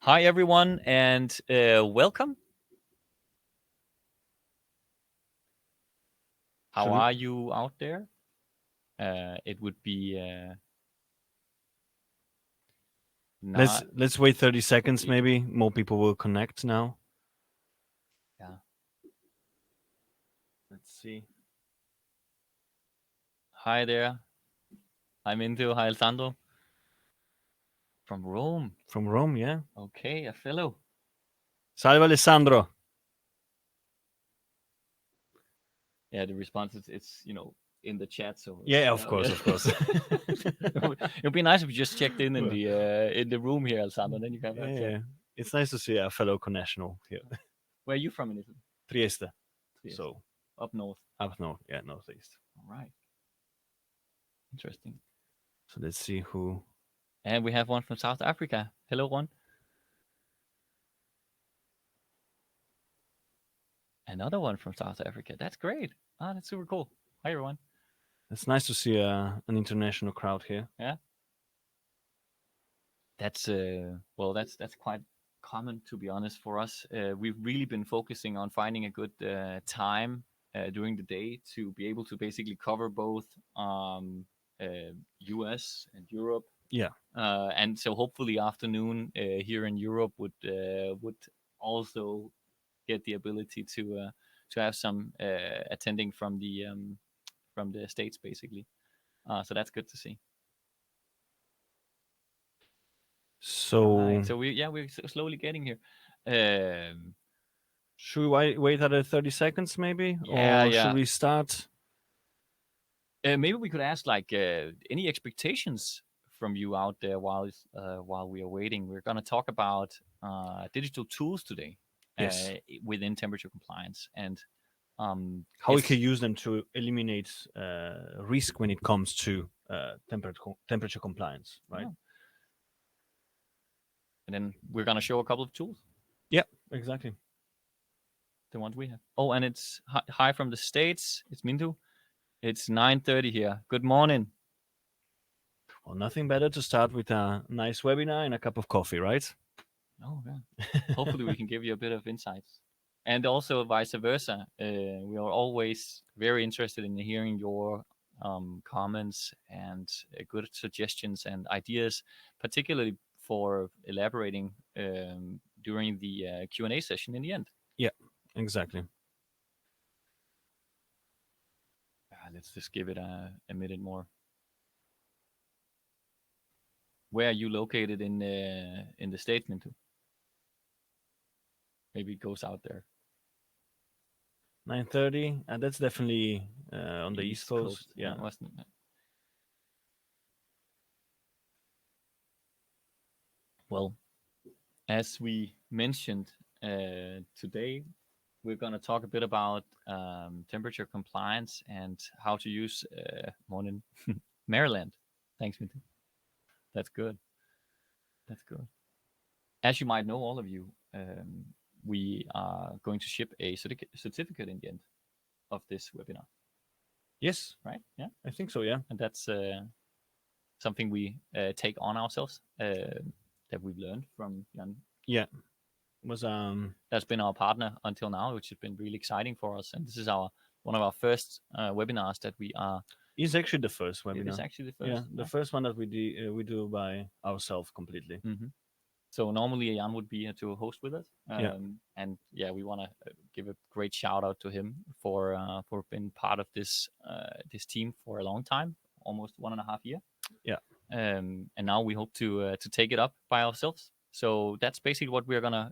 Hi, everyone, and welcome. How Should we, are you out there? It would be not, let's wait 30 seconds y- maybe. More people will connect now. yeah. Let's see. Hi there. I'm into Hi, Alessandro from Rome. From Rome, yeah. Okay, a fellow. Salve Alessandro. Yeah, the response is it's in the chat, so Yeah, of yeah. course, of course. It would be nice if you just checked in Well, in the room here, Alessandro. Then you can have a chat. yeah, it's nice to see a fellow connational here. Where are you from in Italy? Trieste. Trieste, So up north. up north, yeah, northeast. All right, interesting. So let's see who. And we have one from South Africa. Hello, one. Another one from South Africa. That's great. Ah, that's super cool. Hi, everyone. It's nice to see an international crowd here. Yeah, that's well, that's quite common to be honest for us. We've really been focusing on finding a good time during the day to be able to basically cover both U.S. and Europe, Yeah. and so hopefully afternoon here in Europe would also get the ability to have some attending from the states basically. So that's good to see. All right. So So we're slowly getting here. Um, should we wait another 30 seconds maybe? yeah, Or should yeah. we start? Maybe we could ask like any expectations from you out there while we are waiting. We're gonna talk about digital tools today Yes. within temperature compliance, and How we can it's use them to eliminate risk when it comes to temperature compliance, right? yeah. And then we're gonna show a couple of tools, Yeah, exactly. the ones we have. Oh, and it's hi from the states. It's Mintu. It's 9:30 here. Good morning. Well, nothing better to start with a nice webinar and a cup of coffee, right? Oh, yeah. Hopefully, we can give you a bit of insights. And also, vice versa. We are always very interested in hearing your comments and good suggestions and ideas, particularly for elaborating during the Q&A session in the end. Yeah, exactly. Let's just give it a minute more. Where are you located in the states, Mintu? Maybe it goes out there. 9:30, and that's definitely on the East East Coast. Coast, Yeah. wasn't it? Well, as we mentioned today, we're going to talk a bit about temperature compliance and how to use morning Maryland. Thanks, Minty. That's good. That's good. As you might know, all of you, we are going to ship a certificate in the end of this webinar, Yes, right? Yeah. I think so. Yeah. And that's something we take on ourselves that we've learned from Jan. Yeah. Was That's been our partner until now, which has been really exciting for us. And this is our one of our first webinars that we are. is actually the first It is webinar. actually the Yeah, first. the first one that we do by ourselves completely. Mm-hmm. So normally Jan would be here to host with us, Yeah. and yeah, we want to give a great shout out to him for being part of this team for a long time, almost 1.5 years. Yeah. And now we hope to take it up by ourselves. So that's basically what we're gonna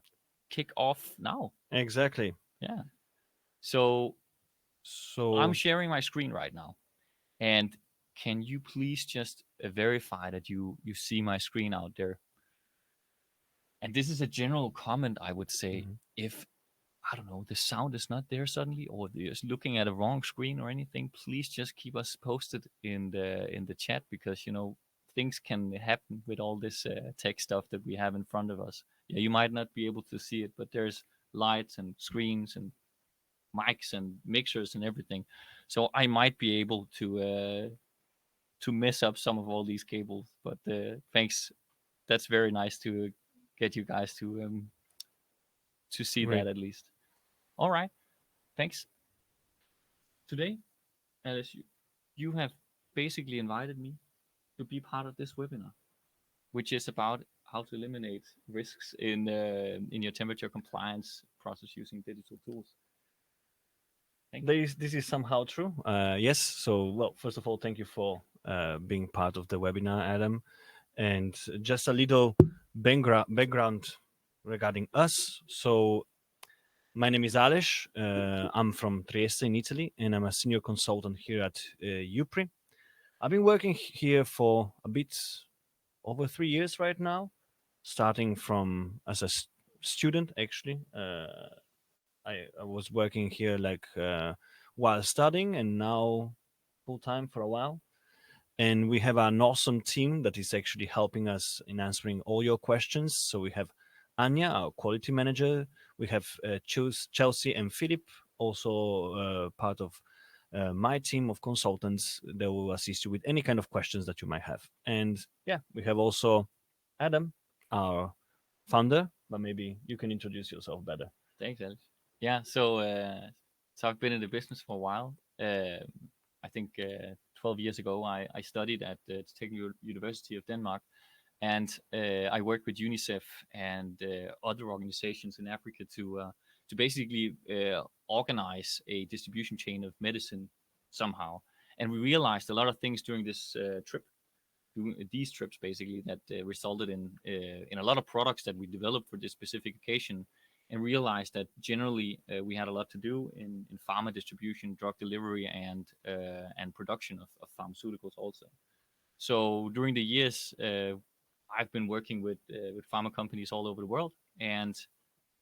kick off now. Exactly. Yeah. So I'm So sharing my screen right now, and can you please just verify that you see my screen out there? And this is a general comment I would say. mhm. If I don't know, the sound is not there suddenly, or you're looking at a wrong screen or anything, please just keep us posted in the chat, because things can happen with all this tech stuff that we have in front of us. Yeah, you might not be able to see it, but there's lights and screens and mics and mixers and everything. So I might be able to mess up some of all these cables. But thanks. That's very nice to get you guys to see that Great. at least. All right, thanks. Today, Alice, you have basically invited me to be part of this webinar, which is about how to eliminate risks in your temperature compliance process using digital tools. Thank you. This is somehow true. Yes. So, well, first of all, thank you for being part of the webinar, Adam. And just a little background regarding us. So, my name is Aleš. I'm from Trieste in Italy, and I'm a senior consultant here at UPRI. I've been working here for a bit over 3 years right now, starting from as a student, actually. I was working here like while studying, and now full time for a while. And we have an awesome team that is actually helping us in answering all your questions. So we have Anya, our quality manager. We have Chelsea and Philip, also part of my team of consultants that will assist you with any kind of questions that you might have. And yeah, we have also Adam, our founder, but maybe you can introduce yourself better. Thanks, Alex. Yeah, so I've been in the business for a while. I think 12 years ago, I studied at the Technical University of Denmark, and I worked with UNICEF and other organizations in Africa to basically organize a distribution chain of medicine somehow. And we realized a lot of things during this trip, doing these trips basically, that resulted in a lot of products that we developed for this specific occasion, and realized that generally we had a lot to do in pharma distribution, drug delivery, and production of pharmaceuticals also. So during the years, I've been working with pharma companies all over the world, and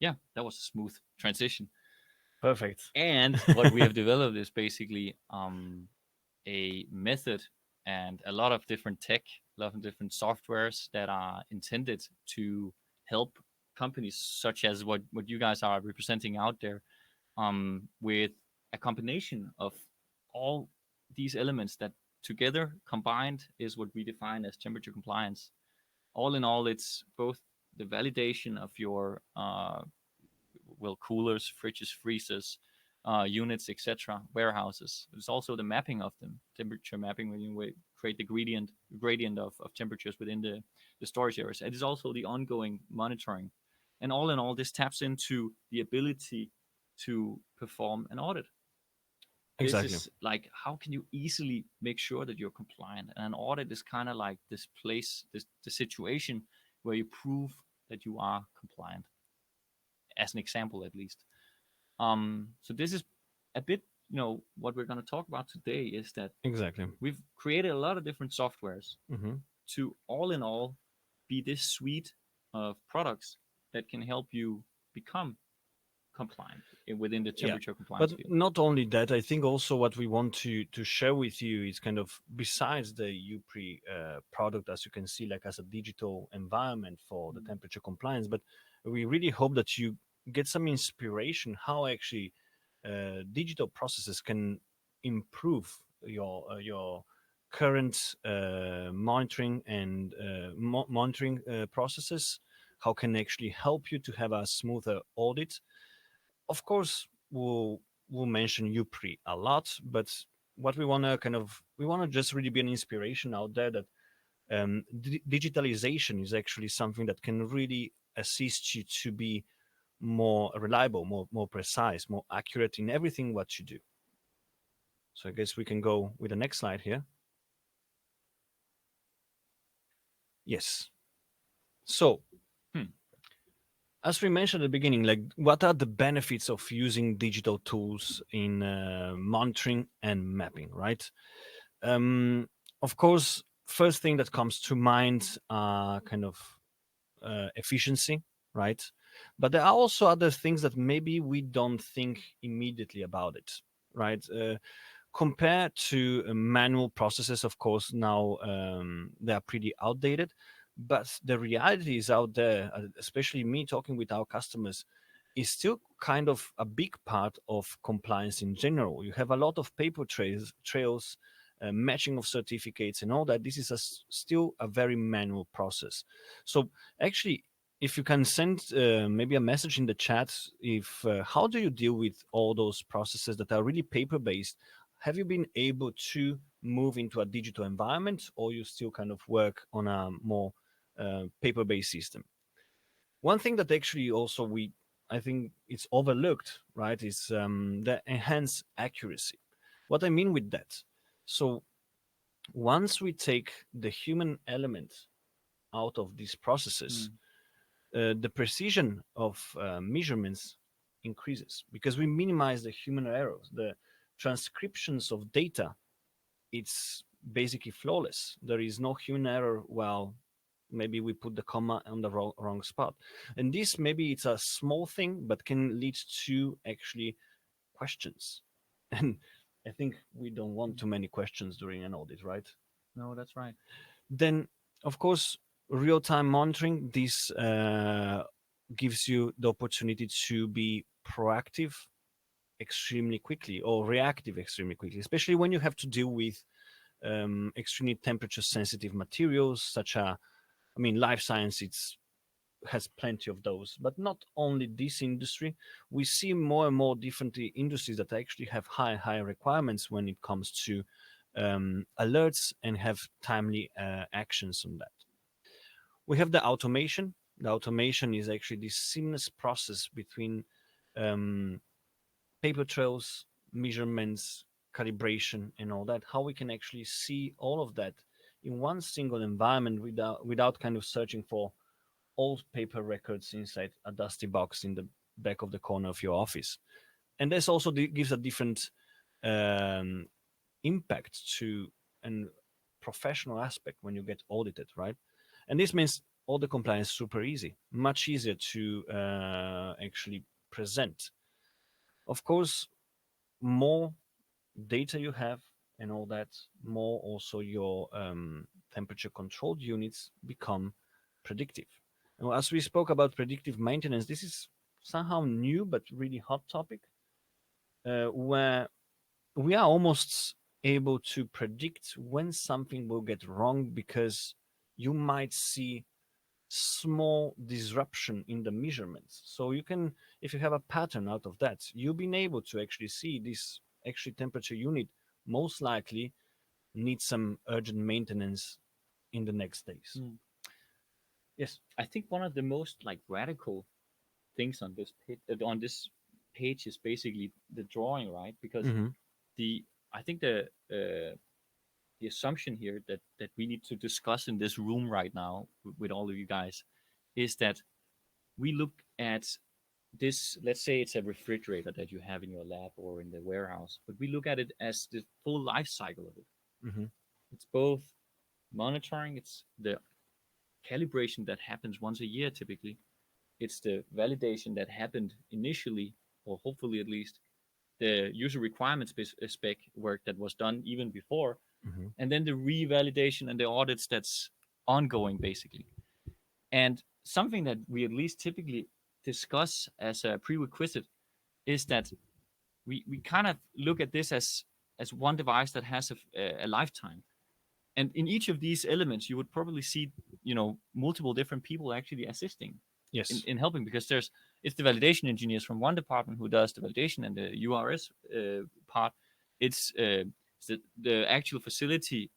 yeah, that was a smooth transition. Perfect. And what we have developed is basically a method and a lot of different tech, a lot of different softwares that are intended to help companies such as what you guys are representing out there, with a combination of all these elements that together combined is what we define as temperature compliance. All in all, it's both the validation of your well, coolers, fridges, freezers, units, etc., warehouses. There's also the mapping of them, temperature mapping, when you create the gradient of temperatures within the storage areas. It is also the ongoing monitoring. And all in all, this taps into the ability to perform an audit. This Exactly. is like, how can you easily make sure that you're compliant? And an audit is kind of like this place, the situation where you prove that you are compliant, as an example at least. So this is a bit, what we're going to talk about today is that Exactly. we've created a lot of different softwares Hmm. to all in all be this suite of products that can help you become compliant within the Yeah, temperature but compliance field. not only that, I think also what we want to share with you is kind of besides the UPRI product, as you can see, like as a digital environment for the temperature compliance, but we really hope that you get some inspiration how actually digital processes can improve your current monitoring and monitoring processes, how can actually help you to have a smoother audit. Of course, we'll mention UPRI a lot, but what we want to we want to just really be an inspiration out there that digitalization is actually something that can really assist you to be more reliable, more precise, more accurate in everything what you do. So I guess we can go with the next slide here. Yes. So Hmm. as we mentioned at the beginning, like what are the benefits of using digital tools in monitoring and mapping, right? Of course, first thing that comes to mind are kind of efficiency, right? But there are also other things that maybe we don't think immediately about it, right? Compared to manual processes, of course, now they are pretty outdated. But the reality is out there, especially me talking with our customers, is still kind of a big part of compliance in general. You have a lot of paper trails, matching of certificates, and all that. This is still a very manual process. So actually, if you can send maybe a message in the chat, if how do you deal with all those processes that are really paper based? Have you been able to move into a digital environment, or you still kind of work on a more paper based system? One thing that actually also I think it's overlooked, right, is the enhanced accuracy. What I mean with that, so once we take the human element out of these processes, Mm. the precision of measurements increases because we minimize the human errors. The transcriptions of data, it's basically flawless. There is no human error while maybe we put the comma on the wrong spot. And this maybe it's a small thing, but can lead to actually questions. And I think we don't want Mm. too many questions during an audit, right? No, that's right. Then, of course, real time monitoring, this gives you the opportunity to be proactive extremely quickly or reactive extremely quickly, especially when you have to deal with extremely temperature sensitive materials such as, I mean, life science, it's has plenty of those, but not only this industry. We see more and more different industries that actually have high requirements when it comes to alerts and have timely actions on that. We have the automation. The automation is actually this seamless process between um, paper trails, measurements, calibration, and all that. How we can actually see all of that in one single environment without kind of searching for old paper records inside a dusty box in the back of the corner of your office. And this also gives a different um, impact to a professional aspect when you get audited, right? And this means all the compliance super easy, much easier to actually present. Of course, more data you have and all that, more also your temperature controlled units become predictive. And as we spoke about predictive maintenance, this is somehow new but really hot topic, where we are almost able to predict when something will get wrong because you might see small disruption in the measurements. So you can, if you have a pattern out of that, you've been able to actually see this actually temperature unit most likely needs some urgent maintenance in the next days. Mm. Yes. I think one of the most like radical things on this page is basically the drawing, right? Because Mm-hmm. the I think the assumption here that we need to discuss in this room right now with all of you guys is that we look at this. Let's say it's a refrigerator that you have in your lab or in the warehouse, but we look at it as the full life cycle of it. Mm-hmm. It's both monitoring, it's the calibration that happens once a year typically, it's the validation that happened initially, or hopefully at least the user requirements spec work that was done even before, Mm-hmm. and then the revalidation and the audits that's ongoing basically. And something that we at least typically discuss as a prerequisite is that we kind of look at this as one device that has a lifetime. And in each of these elements, you would probably see, multiple different people actually assisting in, Yes. in helping, because it's the validation engineers from one department who does the validation and the URS part. It's the actual facility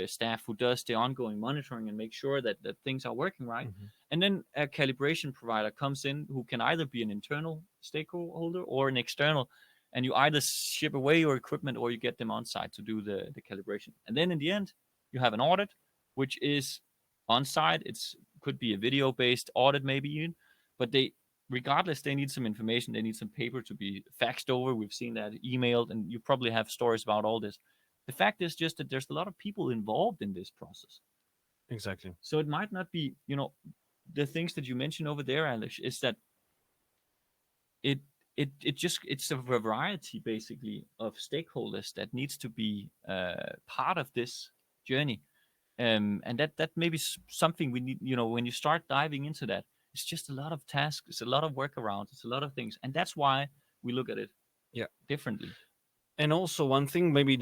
staff who does the ongoing monitoring and make sure that things are working right. Mm-hmm. And then a calibration provider comes in who can either be an internal stakeholder or an external, and you either ship away your equipment or you get them on site to do the calibration. And then in the end, you have an audit, which is on site. It's could be a video based audit, maybe even, but regardless, they need some information. They need some paper to be faxed over. We've seen that emailed, and you probably have stories about all this. The fact is just that there's a lot of people involved in this process. Exactly. So it might not be, the things that you mentioned over there, Alex, is that it it's a variety basically of stakeholders that needs to be part of this journey. And that may be something we need. When you start diving into that, it's just a lot of tasks, it's a lot of workarounds, it's a lot of things, and that's why we look at it Yeah. differently. And also one thing, maybe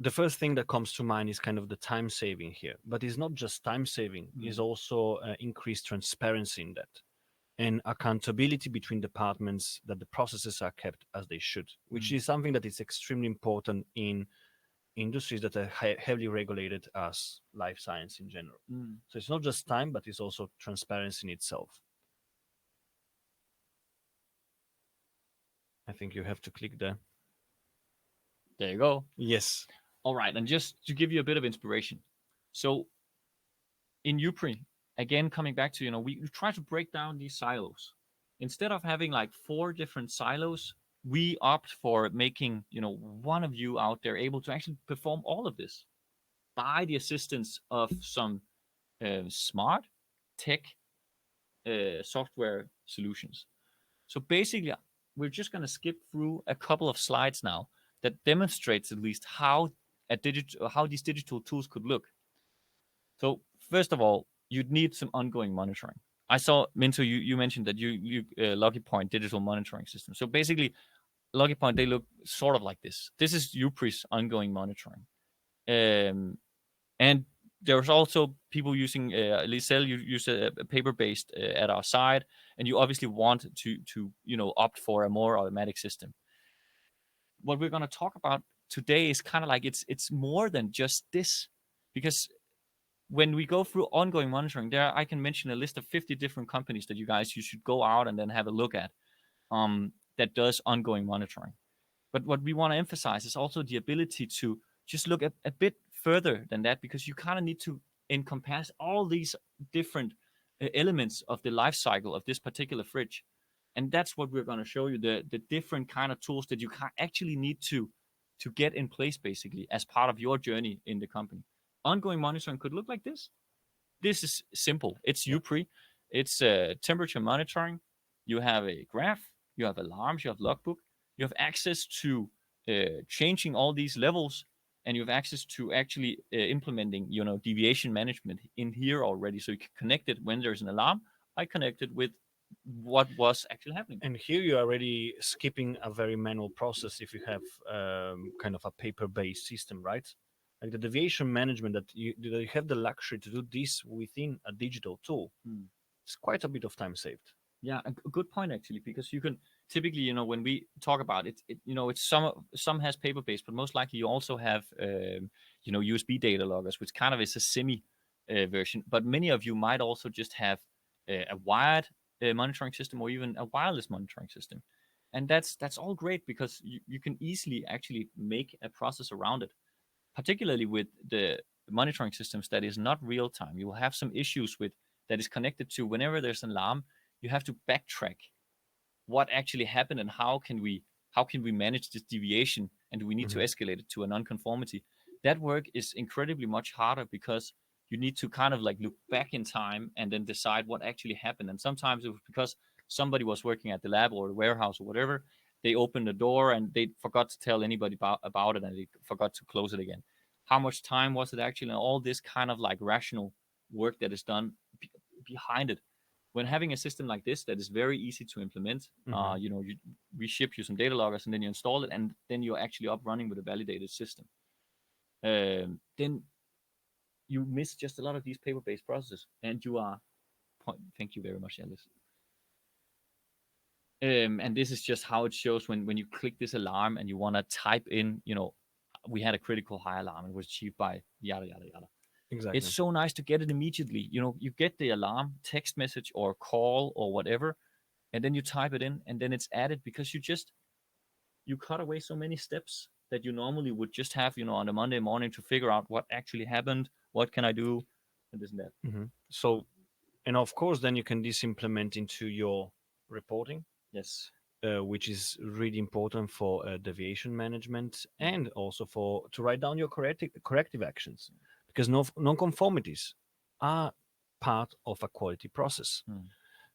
the first thing that comes to mind is kind of the time saving here, but it's not just time saving, it's also increased transparency in that and accountability between departments, that the processes are kept as they should, which is something that is extremely important in industries that are heavily regulated as life science in general. So it's not just time, but it's also transparency in itself. I think you have to click there. There you go. Yes. All right, and just to give you a bit of inspiration, so in UPRI, again coming back to we try to break down these silos. Instead of having like 4 different silos, we opt for making one of you out there able to actually perform all of this by the assistance of some smart tech software solutions. So basically, we're just going to skip through a couple of slides now that demonstrates at least how these digital tools could look. So first of all, you'd need some ongoing monitoring. I saw, Minto, you mentioned that you Lucky Point digital monitoring system. So basically, Lucky Point, they look sort of like this. This is UPRI's ongoing monitoring. And there's also people using, Lisel, you use a paper-based at our side, and you obviously want to opt for a more automatic system. What we're going to talk about today is kind of like it's more than just this, because when we go through ongoing monitoring, there I can mention a list of 50 different companies that you should go out and then have a look at, that does ongoing monitoring. But what we want to emphasize is also the ability to just look a bit further than that, because you kind of need to encompass all these different elements of the life cycle of this particular fridge. And that's what we're going to show you, the different kind of tools that you actually need to get in place, basically, as part of your journey in the company. Ongoing monitoring could look like this. This is simple. It's UPRI. It's temperature monitoring. You have a graph. You have alarms. You have logbook. You have access to changing all these levels, and you have access to actually implementing, deviation management in here already. So you can connect it when there's an alarm. I connect it with what was actually happening. And here you're already skipping a very manual process if you have kind of a paper-based system, right? Like the deviation management, that you have the luxury to do this within a digital tool. It's quite a bit of time saved. Yeah, a good point actually, because you can typically, when we talk about it, it's some has paper based, but most likely you also have, USB data loggers, which kind of is a semi version. But many of you might also just have a wired monitoring system, or even a wireless monitoring system, and that's all great, because you can easily actually make a process around it. Particularly with the monitoring systems that is not real time, you will have some issues with that is connected to whenever there's an alarm. You have to backtrack what actually happened and how can we manage this deviation, and do we need to escalate it to a non-conformity. That work is incredibly much harder, because you need to kind of like look back in time and then decide what actually happened. And sometimes it was because somebody was working at the lab or the warehouse or whatever. They opened the door and they forgot to tell anybody about it, and they forgot to close it again. How much time was it actually, and all this kind of like rational work that is done behind it. When having a system like this that is very easy to implement, we ship you some data loggers, and then you install it, and then you're actually up running with a validated system. Then you miss just a lot of these paper-based processes, and you are. Thank you very much, Alice. And this is just how it shows when you click this alarm and you want to type in, we had a critical high alarm. It was achieved by yada yada yada. Exactly. It's so nice to get it immediately. You get the alarm, text message or call or whatever, and then you type it in, and then it's added, because you cut away so many steps that you normally would just have, on a Monday morning to figure out what actually happened, what can I do, and this and that. So, and of course, then you can implement into your reporting. Yes. Which is really important for deviation management, and also to write down your corrective actions, because non-conformities are part of a quality process.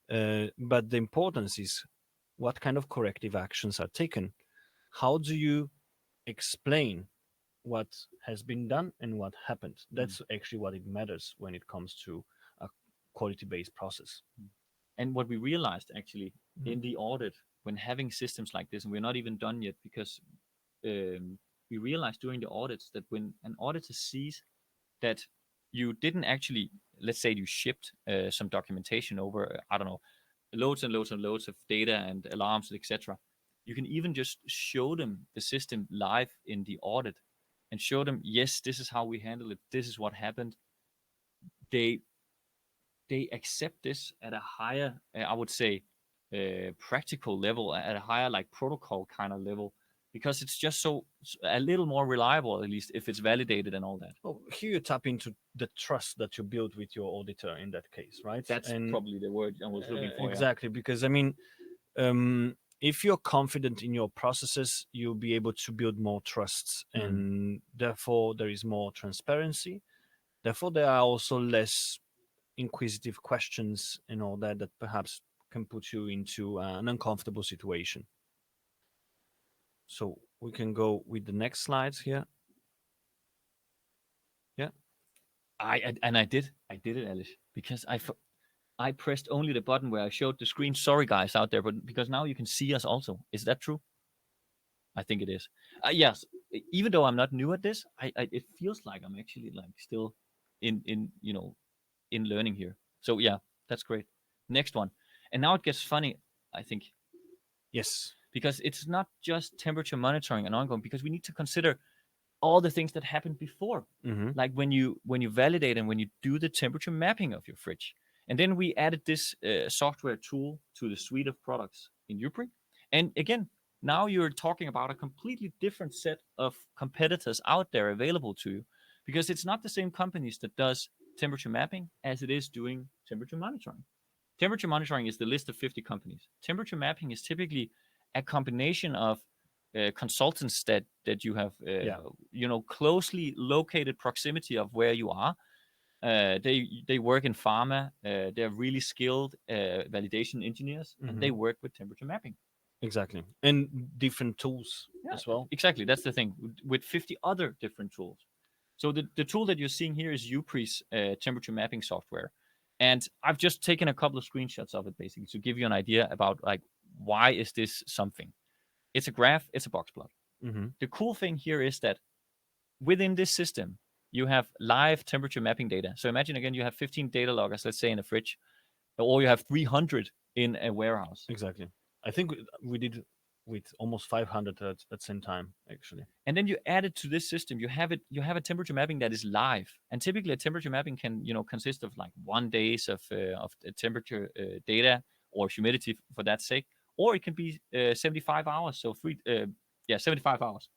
But the importance is what kind of corrective actions are taken. How do you explain what has been done and what happened? That's actually what it matters when it comes to a quality-based process. And what we realized actually in the audit, when having systems like this, and we're not even done yet, because we realized during the audits that when an auditor sees that you didn't actually, let's say you shipped some documentation over, I don't know, loads and loads and loads of data and alarms, etc. You can even just show them the system live in the audit and show them, yes, this is how we handle it. This is what happened. They they accept this at a higher, I would say, practical level, at a higher like protocol kind of level, because it's just so a little more reliable, at least if it's validated and all that. Well, here you tap into the trust that you build with your auditor in that case, right? That's And probably the word I was looking for. exactly, because I mean, if you're confident in your processes, you'll be able to build more trusts, and therefore there is more transparency. Therefore, there are also less inquisitive questions and all that that perhaps can put you into an uncomfortable situation. So we can go with the next slides here. Yeah. I did it, Alice, because I pressed only the button where I showed the screen. Sorry, guys out there, but because now you can see us also. Is that true? I think it is. Yes. Even though I'm not new at this, it feels like I'm actually like still in in learning here. So yeah, that's great. Next one, and now it gets funny. I think Yes. because it's not just temperature monitoring and ongoing, because we need to consider all the things that happened before, like when you validate and when you do the temperature mapping of your fridge. And then we added this software tool to the suite of products in Upri. And again, now you're talking about a completely different set of competitors out there available to you, because it's not the same companies that does temperature mapping as it is doing temperature monitoring. Temperature monitoring is the list of 50 companies. Temperature mapping is typically a combination of consultants that you have, closely located proximity of where you are. They work in pharma. They're really skilled validation engineers, and they work with temperature mapping. Exactly, and different tools as well. Exactly, that's the thing, with 50 other different tools. So the tool that you're seeing here is Upri's temperature mapping software, and I've just taken a couple of screenshots of it basically to give you an idea about like why is this something. It's a graph, it's a box plot. The cool thing here is that within this system, you have live temperature mapping data. So imagine again, you have 15 data loggers, let's say in a fridge, or you have 300 in a warehouse. Exactly. I think we did with almost 500 at the same time, actually. And then you add it to this system. You have a temperature mapping that is live, and typically a temperature mapping can consist of like 1 days of temperature data or humidity for that sake, or it can be 75 hours. So 75 hours.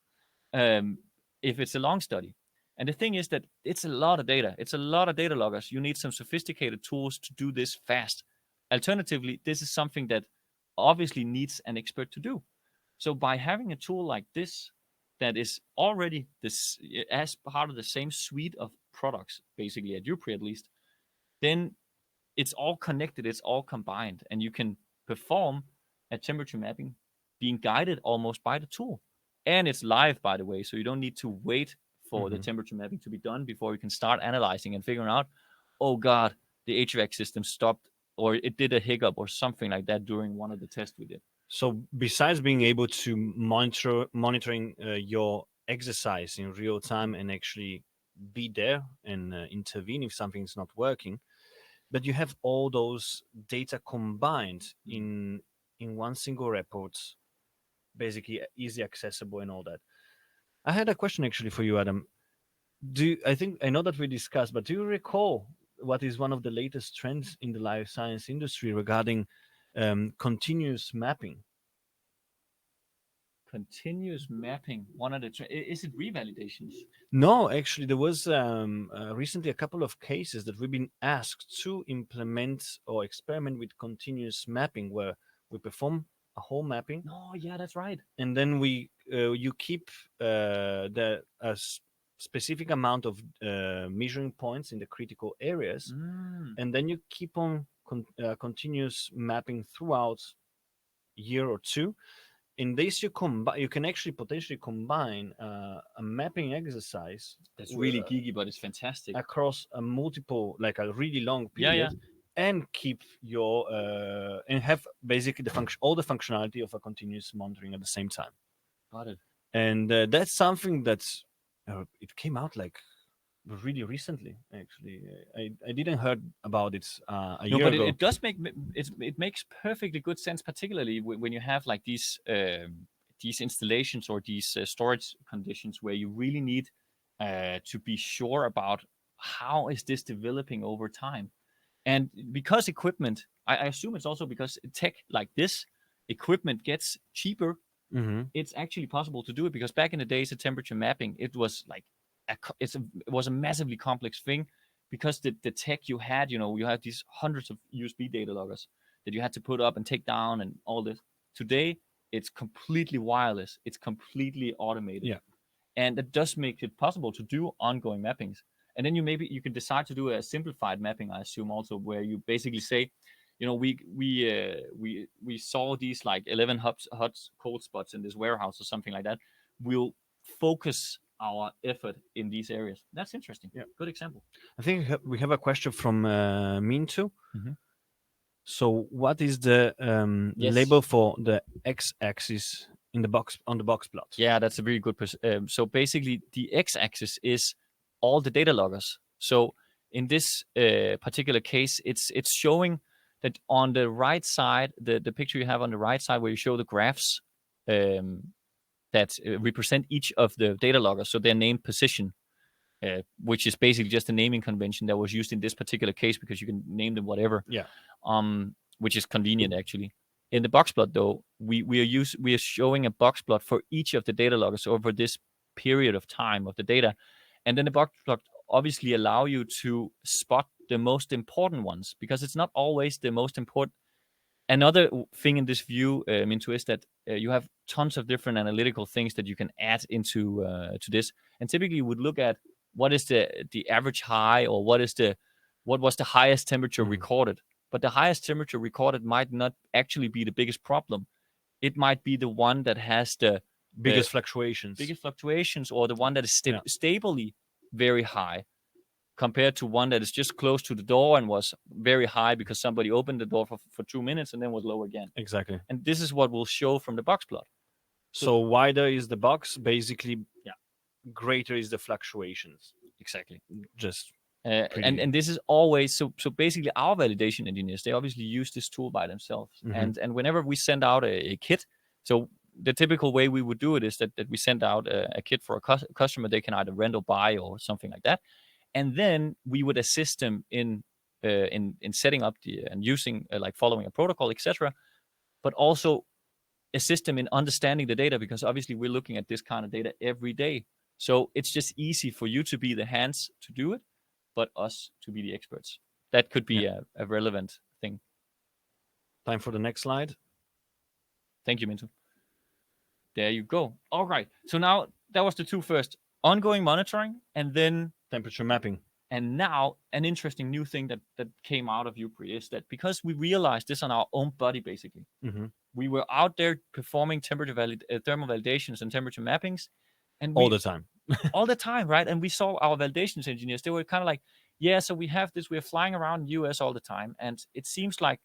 If it's a long study. And the thing is that it's a lot of data. It's a lot of data loggers. You need some sophisticated tools to do this fast. Alternatively, this is something that obviously needs an expert to do. So by having a tool like this that is already this as part of the same suite of products, basically at Upri at least, then it's all connected, it's all combined, and you can perform a temperature mapping being guided almost by the tool. And it's live, by the way, so you don't need to wait for the temperature mapping to be done before you can start analyzing and figuring out, oh God, the HVAC system stopped or it did a hiccup or something like that during one of the tests we did. So besides being able to monitoring your exercise in real time and actually be there and intervene if something's not working, but you have all those data combined in one single report, basically easy accessible and all that. I had a question actually for you, Adam. I know that we discussed, but do you recall what is one of the latest trends in the life science industry regarding continuous mapping? Continuous mapping, one of the is it revalidations? No, actually, there was recently a couple of cases that we've been asked to implement or experiment with continuous mapping, where we perform a whole mapping. No, yeah, that's right. And then you keep the specific amount of measuring points in the critical areas, and then you keep on continuous mapping throughout year or two. In this, you can actually potentially combine a mapping exercise that's really geeky, but it's fantastic across a multiple, like a really long period, and keep your and have basically all the functionality of a continuous monitoring at the same time. Got it. and that's something that's it came out like really recently. Actually, I didn't heard about it a No, year but ago. it does make it makes perfectly good sense, particularly when you have like these installations or these storage conditions where you really need to be sure about how is this developing over time. And because equipment, I assume it's also because tech like this equipment gets cheaper, Mm-hmm. it's actually possible to do it, because back in the days, the temperature mapping, it was like it was a massively complex thing, because the tech you had, you had these hundreds of USB data loggers that you had to put up and take down and all this. Today, it's completely wireless. It's completely automated, Yeah. and it does make it possible to do ongoing mappings. And then you can decide to do a simplified mapping, I assume, also, where you basically say, we saw these like 11 hot cold spots in this warehouse or something like that. We'll focus our effort in these areas. That's interesting. Yeah. Good example. I think we have a question from Mintu. Mhm. So, what is the Yes. label for the x-axis in the box on the box plot? Yeah, that's a really good. So basically, the x-axis is all the data loggers. So in this particular case, it's showing that on the right side, the picture you have on the right side, where you show the graphs that represent each of the data loggers, so their named position, which is basically just a naming convention that was used in this particular case, because you can name them whatever, Yeah. which is convenient actually. In the box plot, though, we are showing a box plot for each of the data loggers over this period of time of the data, and then the box plot obviously allow you to spot the most important ones, because it's not always the most important. Another thing in this view, into, is that you have tons of different analytical things that you can add into to this, and typically you would look at what is the average high, or what was the highest temperature Mhm. recorded. But the highest temperature recorded might not actually be the biggest problem. It might be the one that has the Biggest fluctuations. biggest fluctuations, or the one that is Yeah. stably very high, compared to one that is just close to the door and was very high because somebody opened the door for 2 minutes and then was low again. Exactly. And this is what we'll show from the box plot. So wider is the box, basically. Yeah. Greater is the fluctuations. Exactly. Just And pretty. and this is always so basically our validation engineers, they obviously use this tool by themselves. Mhm. And whenever we send out a kit, so the typical way we would do it is that we send out a kit for a customer. They can either rent or buy or something like that, and then we would assist them in setting up and using, like following a protocol, etc. But also assist them in understanding the data, because obviously we're looking at this kind of data every day. So it's just easy for you to be the hands to do it, but us to be the experts. That could be a relevant thing. Time for the next slide. Thank you, Mintu. There you go. All right. So now that was the two first: ongoing monitoring, and then Temperature mapping. and now an interesting new thing that came out of UPRI is that, because we realized this on our own body, basically, Mm-hmm. we were out there performing thermal validations and temperature mappings, and All the time. all the time, right? And we saw our validations engineers; they were kind of like, "Yeah, so we have this. We're flying around the US all the time, and it seems like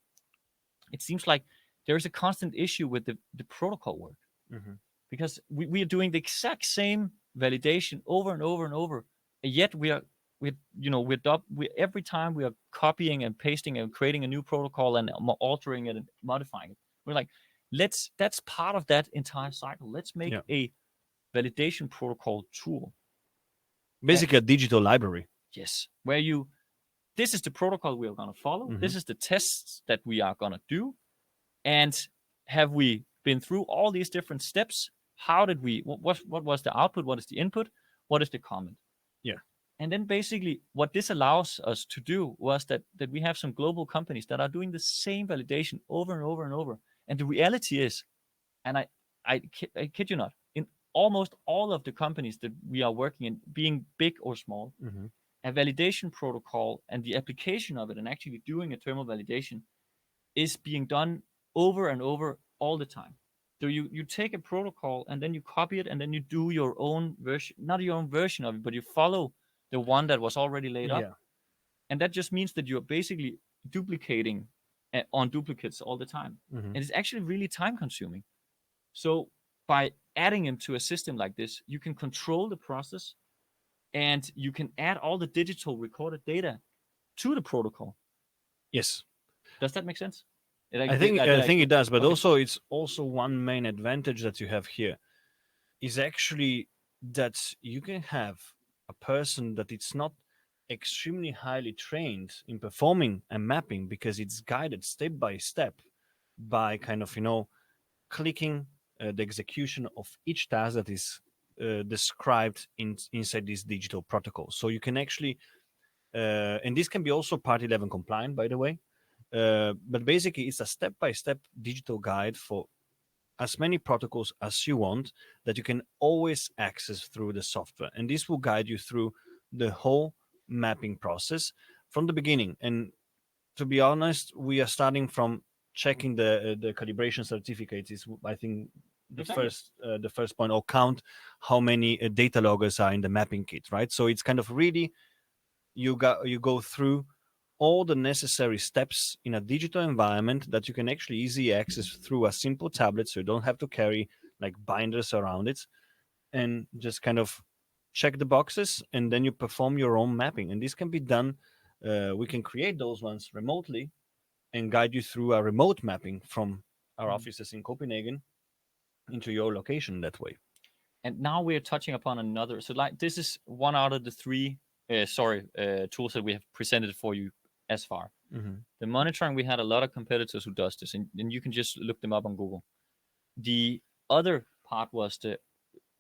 there is a constant issue with the protocol work, Mm-hmm. because we are doing the exact same validation over and over and over, and yet we every time we are copying and pasting and creating a new protocol and altering it and modifying it. We're like, that's part of that entire cycle. Let's make Yeah. a validation protocol tool. Basically, a digital library. Yes, where this is the protocol we are going to follow. Mm-hmm. This is the tests that we are going to do. And have we been through all these different steps? How did we, what was the output? What is the input? What is the comment? Yeah. And then basically what this allows us to do was that we have some global companies that are doing the same validation over and over and over. And the reality is, and I kid you not, in almost all of the companies that we are working in, being big or small, Mm-hmm. a validation protocol and the application of it and actually doing a thermal validation is being done over and over all the time. So you take a protocol and then you copy it and then you do your own version, not your own version of it, but you follow the one that was already laid up. Yeah. And that just means that you're basically duplicating on duplicates all the time. Mm-hmm. And it's actually really time consuming. So by adding them to a system like this, you can control the process and you can add all the digital recorded data to the protocol. Yes. Does that make sense? I think it does, but okay. also it's also one main advantage that you have here is actually that you can have a person that it's not extremely highly trained in performing a mapping because it's guided step by step by kind of clicking the execution of each task that is described inside this digital protocol. So you can actually and this can be also part 11 compliant, by the way. But basically, it's a step by step digital guide for as many protocols as you want that you can always access through the software. And this will guide you through the whole mapping process from the beginning. And to be honest, we are starting from checking the calibration certificates. Is I think Exactly. the first point, or count how many data loggers are in the mapping kit, right? So it's kind of really you go through all the necessary steps in a digital environment that you can actually easily access through a simple tablet, so you don't have to carry like binders around it, and just kind of check the boxes, and then you perform your own mapping. And this can be done. We can create those ones remotely and guide you through a remote mapping from our offices in Copenhagen into your location that way. And now we're touching upon another. So like this is one out of the three tools that we have presented for you as far. Mm-hmm. The monitoring, we had a lot of competitors who does this, and you can just look them up on Google. The other part was the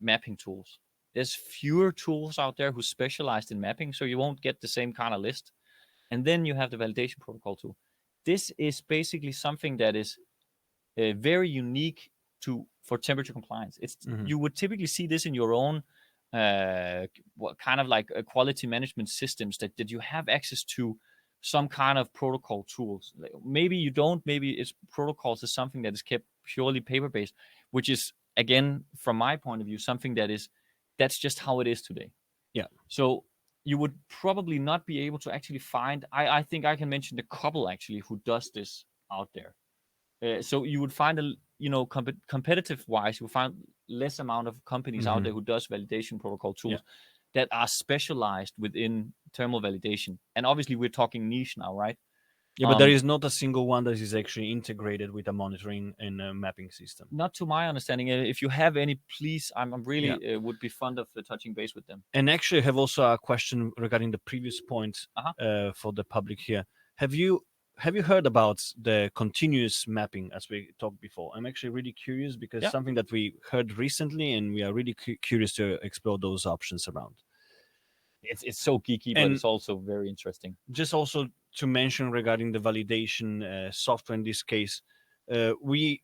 mapping tools. There's fewer tools out there who specialized in mapping, so you won't get the same kind of list. And then you have the validation protocol tool. This is basically something that is very unique for temperature compliance. It's You would typically see this in your own what kind of like quality management systems that you have access to some kind of protocol tools. Maybe you don't. Maybe it's protocols is something that is kept purely paper based, which is again from my point of view something that's just how it is today. Yeah. So you would probably not be able to actually find. I think I can mention the couple actually who does this out there. So you would find competitive wise, you would find less amount of companies out there who does validation protocol tools that are specialized within thermal validation. And obviously we're talking niche now, right? Yeah, but there is not a single one that is actually integrated with a monitoring and a mapping system. Not to my understanding. If you have any, please, I'm really would be fond of touching base with them. And actually, I have also a question regarding the previous point for the public here. Have you heard about the continuous mapping as we talked before? I'm actually really curious because something that we heard recently, and we are really curious to explore those options around. It's so geeky, but it's also very interesting. Just also to mention regarding the validation software in this case, we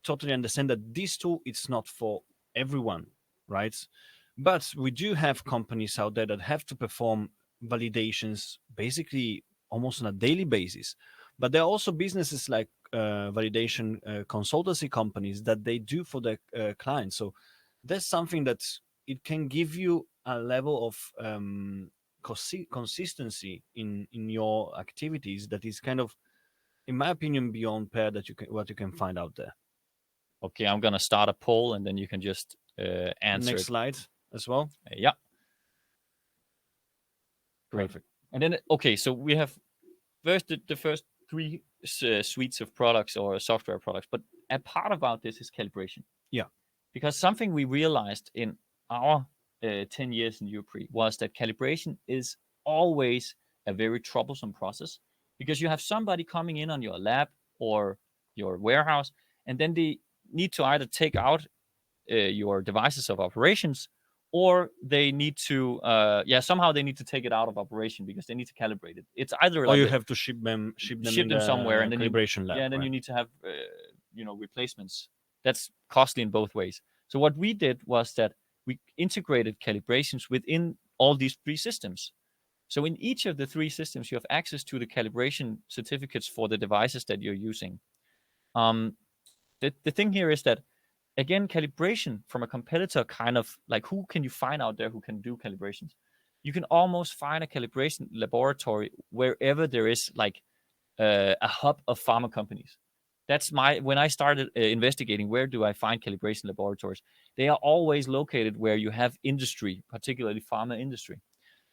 totally understand that this tool is not for everyone, right? But we do have companies out there that have to perform validations basically almost on a daily basis. But there are also businesses like validation consultancy companies that they do for their clients. So that's something that it can give you a level of consistency in your activities that is kind of, in my opinion, beyond pair that what you can find out there. Okay, I'm gonna start a poll and then you can just answer. Next slide as well. Yeah. Great. Perfect. And then okay, so we have first the first three suites of products or software products, but a part about this is calibration. Yeah. Because something we realized in our 10 years in UPRE was that calibration is always a very troublesome process because you have somebody coming in on your lab or your warehouse, and then they need to either take out your devices of operations, or they need to somehow they need to take it out of operation because they need to calibrate it. It's either or you have to ship them somewhere, and then calibration lab. Yeah, and then you need to have replacements. That's costly in both ways. So what we did was that we integrated calibrations within all these three systems. So in each of the three systems, you have access to the calibration certificates for the devices that you're using. The thing here is that, again, calibration from a competitor, kind of like who can you find out there who can do calibrations? You can almost find a calibration laboratory wherever there is like a hub of pharma companies. That's when I started investigating where do I find calibration laboratories, they are always located where you have industry, particularly pharma industry.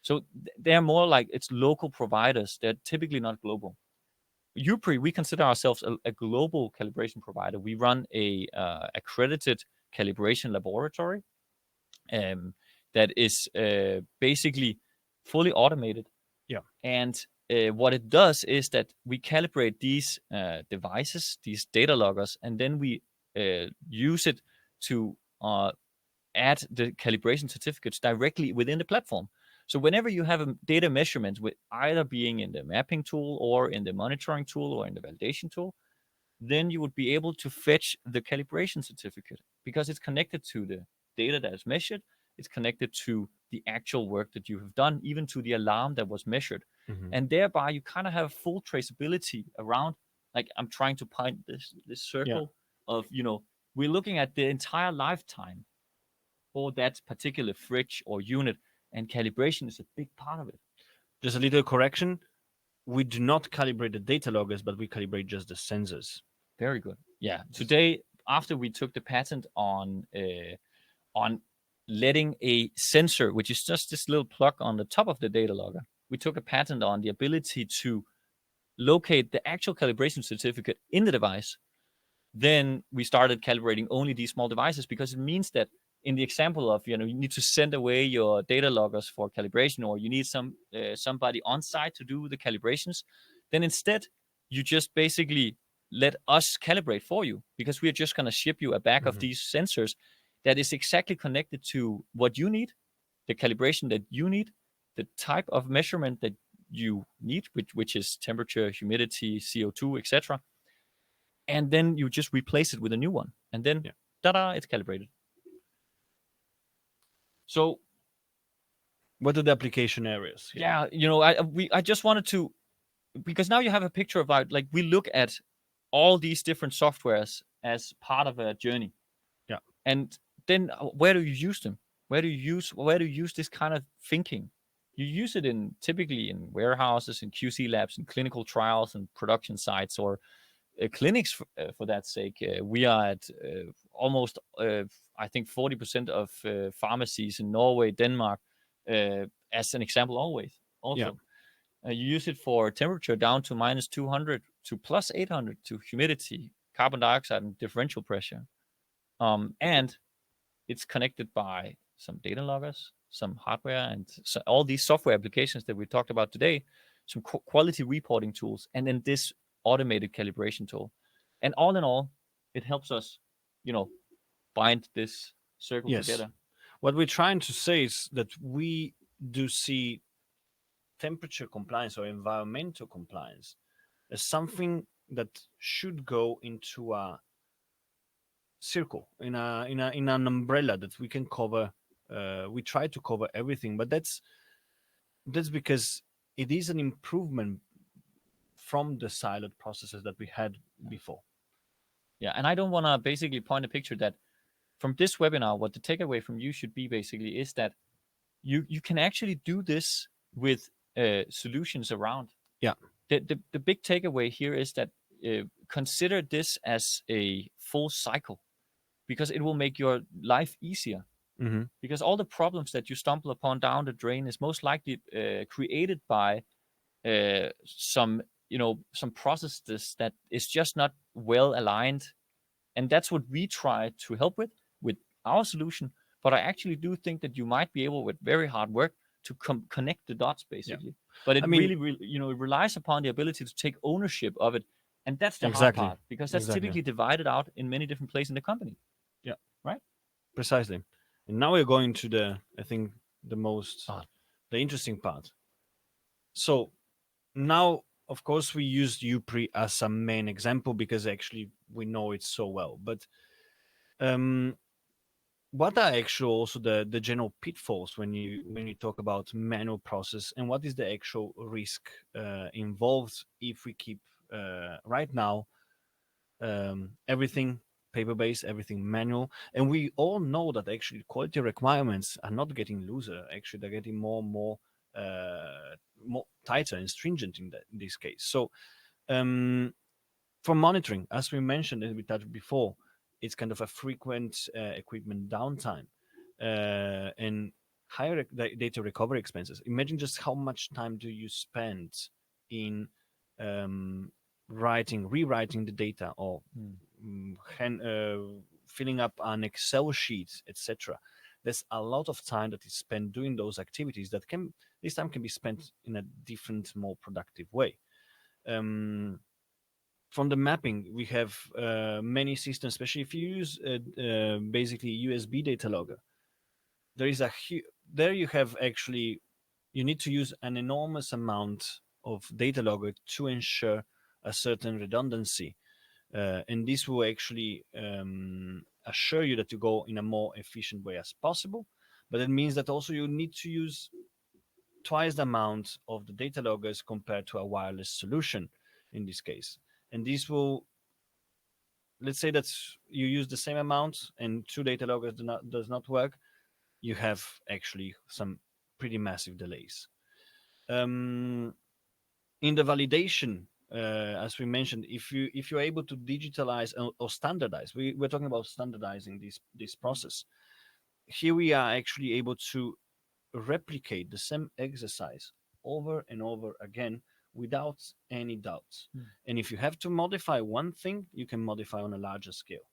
So they're more like it's local providers. They're typically not global. UPRI, we consider ourselves a global calibration provider. We run a accredited calibration laboratory um, that is basically fully automated. Yeah. And what it does is that we calibrate these devices, these data loggers, and then we use it to add the calibration certificates directly within the platform. So whenever you have a data measurement, with either being in the mapping tool or in the monitoring tool or in the validation tool, then you would be able to fetch the calibration certificate because it's connected to the data that is measured. It's connected to the actual work that you have done, even to the alarm that was measured. Mm-hmm. And thereby you kind of have full traceability around, like I'm trying to paint this circle of, we're looking at the entire lifetime for that particular fridge or unit, and calibration is a big part of it. Just a little correction. We do not calibrate the data loggers, but we calibrate just the sensors. Very good. Yeah. Today, after we took the patent on letting a sensor, which is just this little plug on the top of the data logger, we took a patent on the ability to locate the actual calibration certificate in the device. Then we started calibrating only these small devices, because it means that in the example of, you need to send away your data loggers for calibration, or you need somebody on site to do the calibrations, then instead you just basically let us calibrate for you, because we are just going to ship you a bag of these sensors that is exactly connected to what you need, the calibration that you need, the type of measurement that you need, which is temperature, humidity, CO2, etc. And then you just replace it with a new one, and then ta-da, it's calibrated. So what are the application areas here? I just wanted to, because now you have a picture about, like, we look at all these different softwares as part of a journey. Yeah. And then where do you use them? Where do you use this kind of thinking? You use it typically in warehouses, in QC labs, in clinical trials, and production sites, or clinics for that sake. We are at almost, I think, 40% of pharmacies in Norway, Denmark, as an example, always. Also, you use it for temperature down to minus 200 to plus 800, to humidity, carbon dioxide, and differential pressure. And it's connected by some data loggers, some hardware, and all these software applications that we talked about today, some quality reporting tools, and then this automated calibration tool. And all in all, it helps us, bind this circle together. What we're trying to say is that we do see temperature compliance or environmental compliance as something that should go into a circle, in an umbrella that we can cover. We try to cover everything, but that's because it is an improvement from the siloed processes that we had before. Yeah, and I don't want to basically point a picture that from this webinar, what the takeaway from you should be basically is that you can actually do this with solutions around. Yeah. The big takeaway here is that consider this as a full cycle, because it will make your life easier. Mm-hmm. Because all the problems that you stumble upon down the drain is most likely created by some processes that is just not well aligned. And that's what we try to help with our solution. But I actually do think that you might be able, with very hard work, to connect the dots, basically. Yeah. But it really, it relies upon the ability to take ownership of it. And that's the hard part, because that's typically divided out in many different places in the company. Yeah. Right? Precisely. And now we're going to the interesting part. So now, of course, we used UPRI as a main example because actually we know it so well. But what are actually also the general pitfalls when you talk about manual process, and what is the actual risk involved if we keep right now everything paper-based, everything manual? And we all know that actually quality requirements are not getting looser. Actually, they're getting more and more tighter and stringent in this case. So For monitoring, as we mentioned and we touched before, it's kind of a frequent equipment downtime and higher data recovery expenses. Imagine just how much time do you spend in um, rewriting the data, or Mm. filling up an Excel sheet, etc. There's a lot of time that is spent doing those activities that can this time can be spent in a different, more productive way. Um, from the mapping, we have many systems, especially if you use basically USB data logger. There is there you have actually you need to use an enormous amount of data logger to ensure a certain redundancy, and this will actually assure you that you go in a more efficient way as possible. But it means that also you need to use twice the amount of the data loggers compared to a wireless solution in this case. And this will, let's say that you use the same amount and two data loggers does not work, you have actually some pretty massive delays. Um, in the validation, as we mentioned, if you're able to digitalize or standardize, we're talking about standardizing this process. Here we are actually able to replicate the same exercise over and over again without any doubts. Mm. And if you have to modify one thing, you can modify on a larger scale.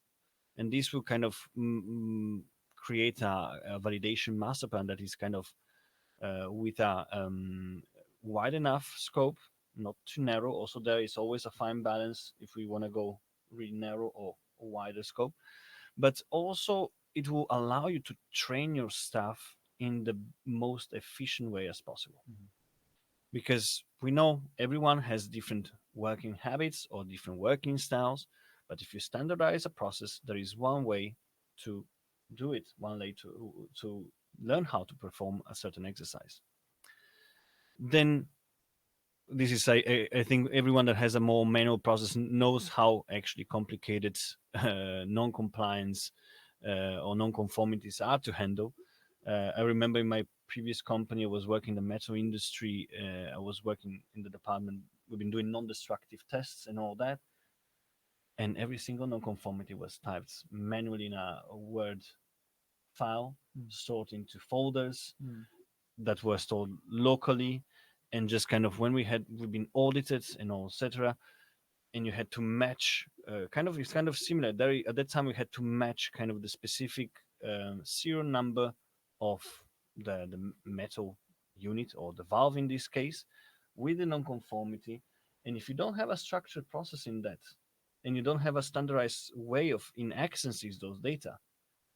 And this will kind of create a validation master plan that is kind of with a wide enough scope, not too narrow. Also, there is always a fine balance if we want to go really narrow or wider scope. But also, it will allow you to train your staff in the most efficient way as possible. Mhm. Because we know everyone has different working habits or different working styles. But if you standardize a process, there is one way to do it, one way to learn how to perform a certain exercise. Then this is I think everyone that has a more manual process knows how actually complicated non-compliance or non-conformities are to handle. I remember in my previous company, I was working in the metal industry. I was working in the department. We've been doing non-destructive tests and all that, and every single non-conformity was typed manually in a Word file, Mm. stored into folders Mm. that were stored locally, and just kind of when we've been audited and all etc, and you had to match it's kind of similar there. At that time we had to match kind of the specific serial number of the metal unit or the valve in this case with the non-conformity. And if you don't have a structured process in that, and you don't have a standardized way of in accessing those data,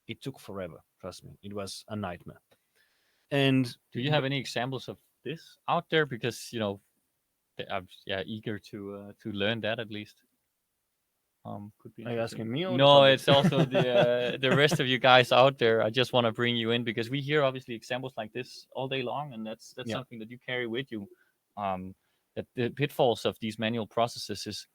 it took forever. Trust me, it was a nightmare. And Do you have any examples of this out there? Because I'm eager to learn that at least. Could be are you interesting. asking me or the No, public? it's also the rest of you guys out there. I just want to bring you in because we hear obviously examples like this all day long, and that's Yeah, something that you carry with you. That the pitfalls of these manual processes is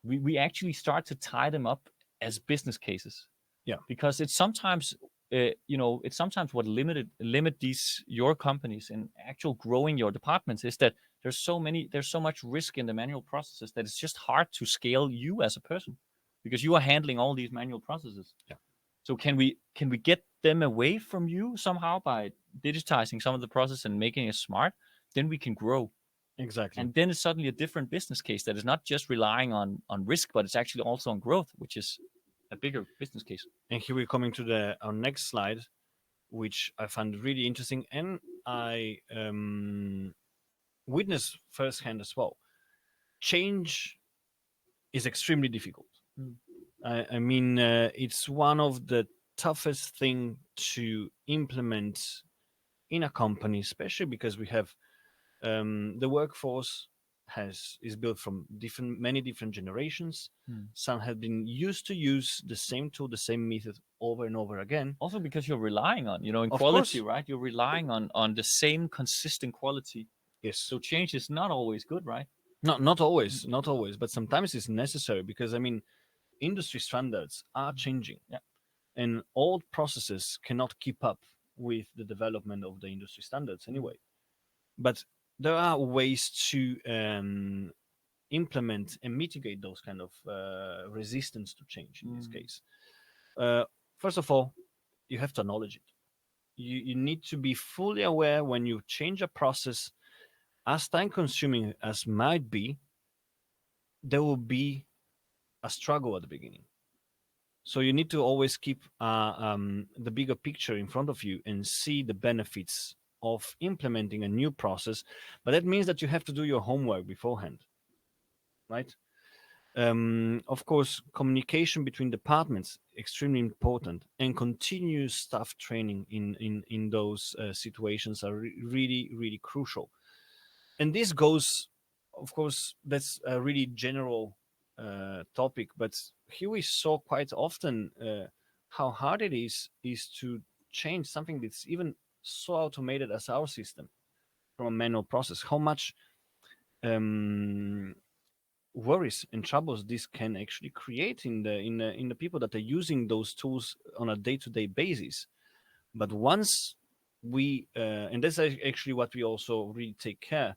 we actually start to tie them up as business cases yeah, because it's sometimes it's sometimes what limit these your companies in actual growing your departments is that there's so much risk in the manual processes that it's just hard to scale you as a person because you are handling all these manual processes. yeah, So can we get them away from you somehow by digitizing some of the process and making it smart? Then we can grow, exactly. and then it's suddenly a different business case that is not just relying on risk, but it's actually also on growth, which is a bigger business case. And here we're coming to the our next slide, which I found really interesting, and I witnessed firsthand as well. Change is extremely difficult. Mm. I mean, it's one of the toughest thing to implement in a company, especially because we have the workforce is built from many different generations. Mm. Some have been used to use the same tool, the same method over and over again. Also because you're relying on, in Of quality, course, right? You're relying on the same consistent quality. yes. So change is not always good, right? Not always, not always, but sometimes it's necessary because I mean, industry standards are changing, Yeah. and old processes cannot keep up with the development of the industry standards Mm. anyway. But there are ways to implement and mitigate those kind of resistance to change in this case. First of all, you have to acknowledge it. You need to be fully aware when you change a process, as time consuming as might be, there will be a struggle at the beginning. So you need to always keep the bigger picture in front of you and see the benefits of implementing a new process. But that means that you have to do your homework beforehand, right? Of course, communication between departments extremely important, and continuous staff training in those situations are really crucial. And this goes, of course, that's a really general topic, but here we saw quite often how hard it is to change something that's even so automated as our system from a manual process. How much worries and troubles this can actually create in the people that are using those tools on a day-to-day basis. But once we and that's actually what we also really take care,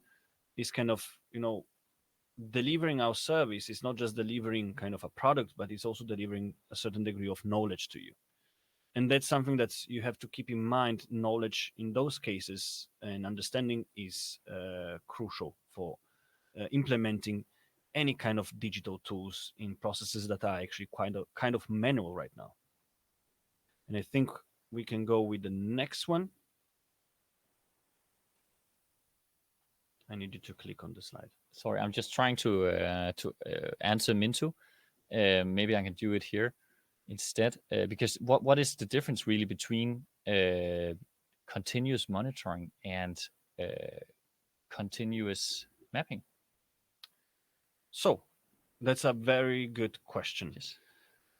is kind of, delivering our service is not just delivering kind of a product, but it's also delivering a certain degree of knowledge to you. And that's something that you have to keep in mind. Knowledge in those cases and understanding is crucial for implementing any kind of digital tools in processes that are actually kind of manual right now. And I think we can go with the next one. I need you to click on the slide. Sorry, I'm just trying to answer Mintu. Maybe I can do it here instead, because what is the difference really between continuous monitoring and continuous mapping? So that's a very good question. Yes.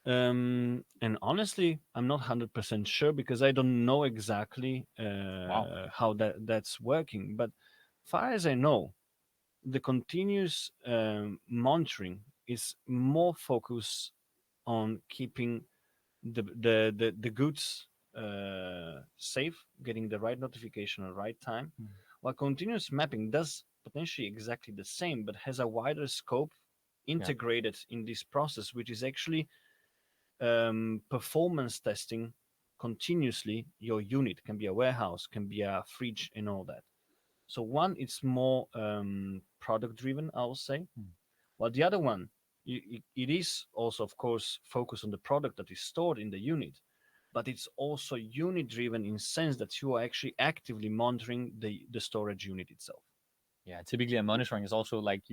And honestly, I'm not 100% sure because I don't know exactly how that's working. But far as I know, the continuous monitoring is more focused on keeping the goods safe, getting the right notification at the right time, while continuous mapping does potentially exactly the same, but has a wider scope integrated in this process, which is actually performance testing continuously your unit. Can be a warehouse, can be a fridge, and all that. So one, it's more product driven, I will say, while the other one, it is also, of course, focused on the product that is stored in the unit, but it's also unit driven in sense that you are actually actively monitoring the storage unit itself. Yeah, typically a monitoring is also like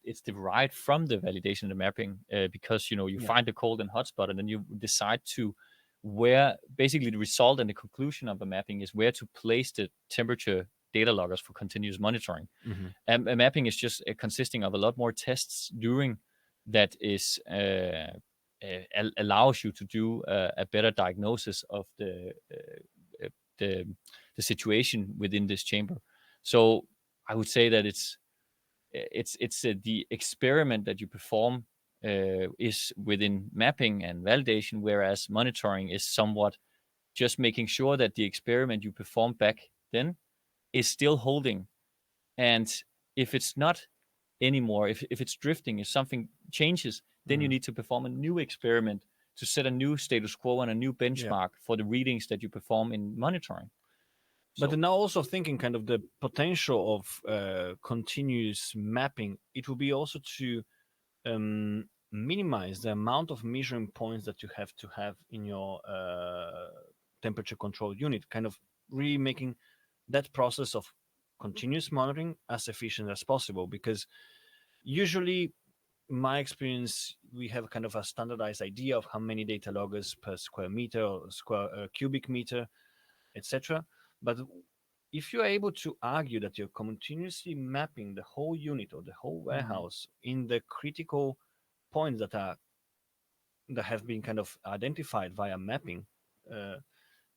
it's derived from the validation and the mapping, because you find the cold and hot spot, and then you decide to where basically the result and the conclusion of a mapping is where to place the temperature data loggers for continuous monitoring. And a mapping is just consisting of a lot more tests during that is allows you to do a better diagnosis of the situation within this chamber. So I would say that it's the experiment that you perform is within mapping and validation, whereas monitoring is somewhat just making sure that the experiment you performed back then is still holding. And if it's not anymore, if it's drifting, if something changes, then you need to perform a new experiment to set a new status quo and a new benchmark for the readings that you perform in monitoring. But now also thinking kind of the potential of continuous mapping, it will be also to minimize the amount of measuring points that you have in your temperature control unit, kind of really making that process of continuous monitoring as efficient as possible. Because usually, my experience, we have kind of a standardized idea of how many data loggers per square meter or square cubic meter, etc. But if you're able to argue that you're continuously mapping the whole unit or the whole warehouse in the critical points that have been kind of identified via mapping,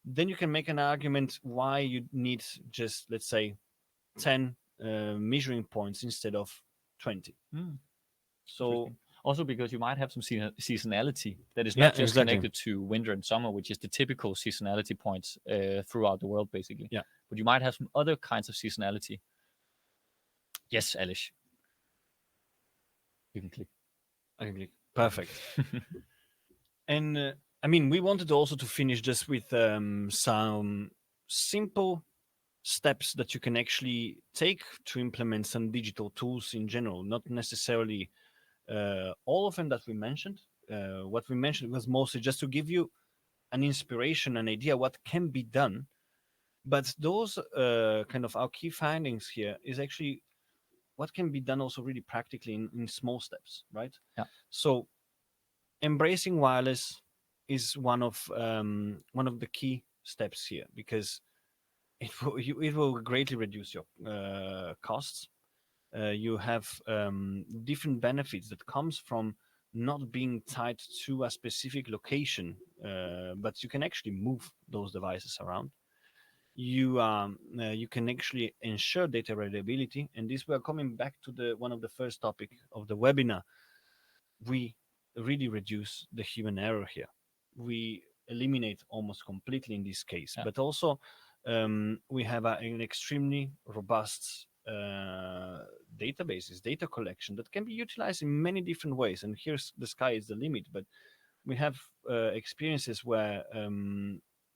then you can make an argument why you need just, let's say, 10 measuring points instead of 20. So also because you might have some seasonality that is not just connected to winter and summer, which is the typical seasonality points throughout the world, basically. Yeah. But you might have some other kinds of seasonality. Yes, Alish. You can click. Okay, perfect. And I mean, we wanted also to finish just with some simple steps that you can actually take to implement some digital tools in general, not necessarily all of them that we mentioned. What we mentioned was mostly just to give you an inspiration, an idea what can be done. But those kind of our key findings here is actually what can be done also really practically in small steps, right? Yeah. So embracing wireless is one of the key steps here because it will greatly reduce your costs. You have different benefits that comes from not being tied to a specific location, but you can actually move those devices around. You can actually ensure data reliability, and this we are coming back to the one of the first topic of the webinar. We really reduce the human error here. We eliminate almost completely in this case, Yeah. but also we have an extremely robust databases, data collection that can be utilized in many different ways. And here's the sky is the limit, but we have experiences where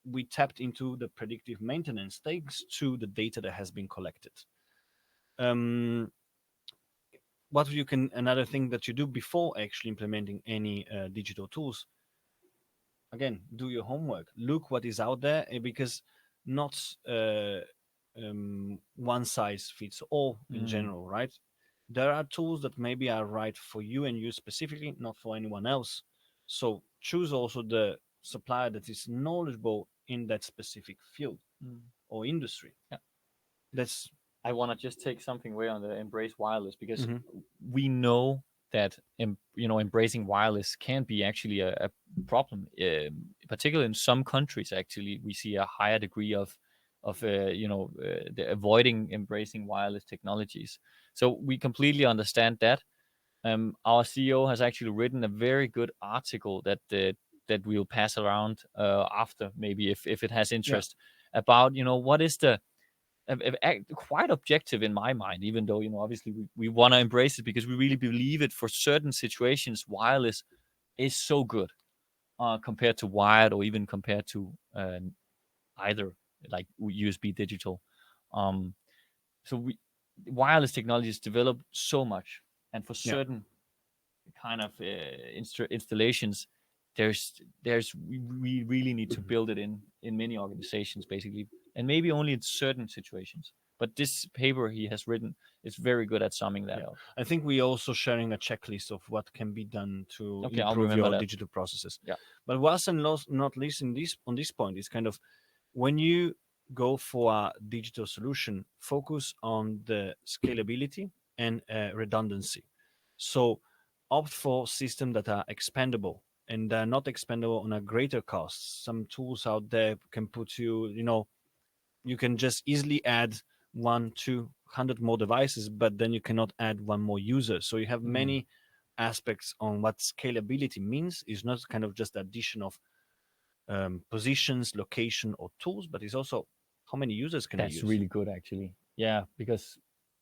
we tapped into the predictive maintenance thanks to the data that has been collected. Um, what you can another thing that you do before actually implementing any digital tools, again, do your homework, look what is out there, because not one size fits all in Mm. general, right? There are tools that maybe are right for you and you specifically, not for anyone else. So choose also the supplier that is knowledgeable in that specific field Mm. or industry. Yeah. That's I want to just take something away on the embrace wireless because Mhm. we know that embracing wireless can be actually a problem, particularly in some countries. Actually, we see a higher degree of the avoiding embracing wireless technologies. So we completely understand that. Our CEO has actually written a very good article that we'll pass around after, maybe if it has Yeah. interest, about what is the quite objective in my mind, even though obviously we want to embrace it because we really believe it for certain situations. Wireless is so good compared to wired, or even compared to either like USB digital. Um, so wireless technologies develop so much, and for Yeah. certain kind of installations, we really need to build it in many organizations, basically, and maybe only in certain situations. But this paper he has written is very good at summing that Yeah, up. I think we also sharing a checklist of what can be done to Okay, I'll improve remember your that. digital processes. Yeah. But last and not least, in this on this point is kind of when you go for a digital solution, focus on the scalability and redundancy. So opt for systems that are expandable and they're not expandable on a greater cost. Some tools out there can put you, you can just easily add 1 200 more devices, but then you cannot add one more user. So you have Mm. many aspects on what scalability means. Is not kind of just the addition of positions, location, or tools, but it's also how many users can I That's use. really good, actually. Yeah, because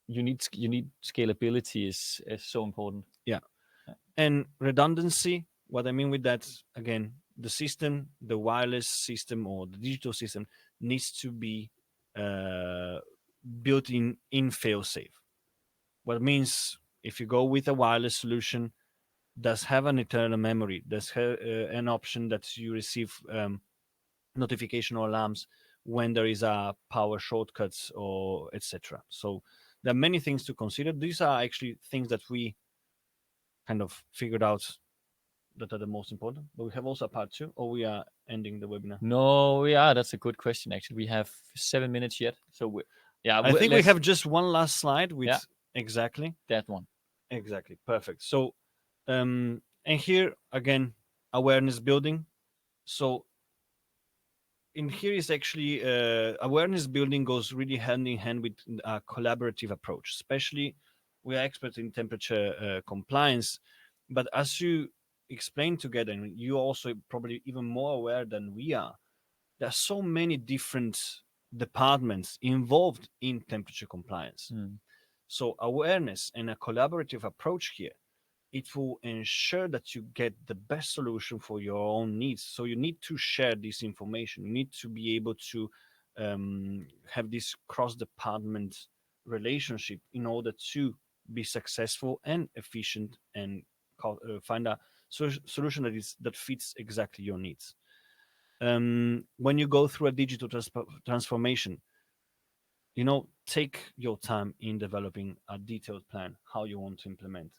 you need scalability is so important. Yeah, Yeah. and redundancy. What I mean with that, again, the system, the wireless system or the digital system needs to be uh, built in fail safe. What means if you go with a wireless solution, does have an internal memory, does have an option that you receive notification or alarms when there is a power shortcuts or etc. So there are many things to consider. These are actually things that we kind of figured out that are the most important. But we have also a part two, or we are ending the webinar. No, yeah, that's a good question. Actually, we have 7 minutes yet, so yeah, I think we let's have just one last slide yeah, with exactly. that one. Exactly. Perfect. So, and here again, awareness building. So, in here is actually awareness building goes really hand in hand with a collaborative approach. Especially, we are experts in temperature compliance, but as you explain together, and you also probably even more aware than we are, there are so many different departments involved in temperature compliance. Mm. So, awareness and a collaborative approach here it will ensure that you get the best solution for your own needs. So you need to share this information. You need to be able to have this cross-department relationship in order to be successful and efficient and find a solution that fits exactly your needs. When you go through a digital transformation, take your time in developing a detailed plan how you want to implement.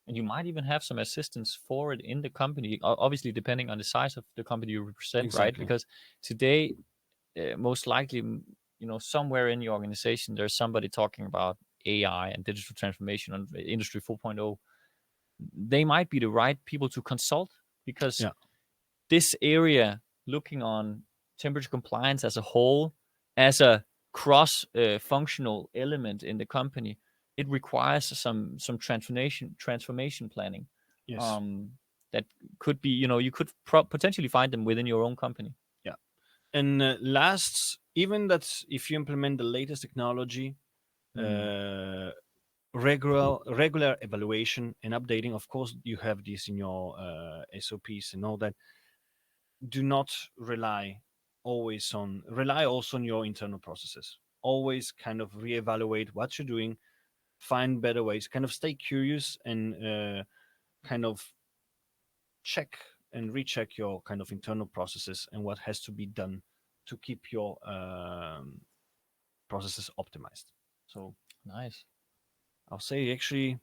And you might even have some assistance for it in the company, obviously depending on the size of the company you represent, right? Exactly. Because today, most likely, somewhere in your organization, there's somebody talking about AI and digital transformation on Industry 4.0. They might be the right people to consult, because Yeah. this area, looking on temperature compliance as a whole, as a cross functional element in the company, it requires some transformation planning. Yes. Um, that could be, you could potentially find them within your own company. Yeah. And last, even that if you implement the latest technology, Mm. regular evaluation and updating. Of course, you have this in your SOPs and all that. Do not rely also on your internal processes. Always kind of reevaluate what you're doing, find better ways, kind of stay curious and kind of check and recheck your kind of internal processes and what has to be done to keep your processes optimized. So Nice. I'll say actually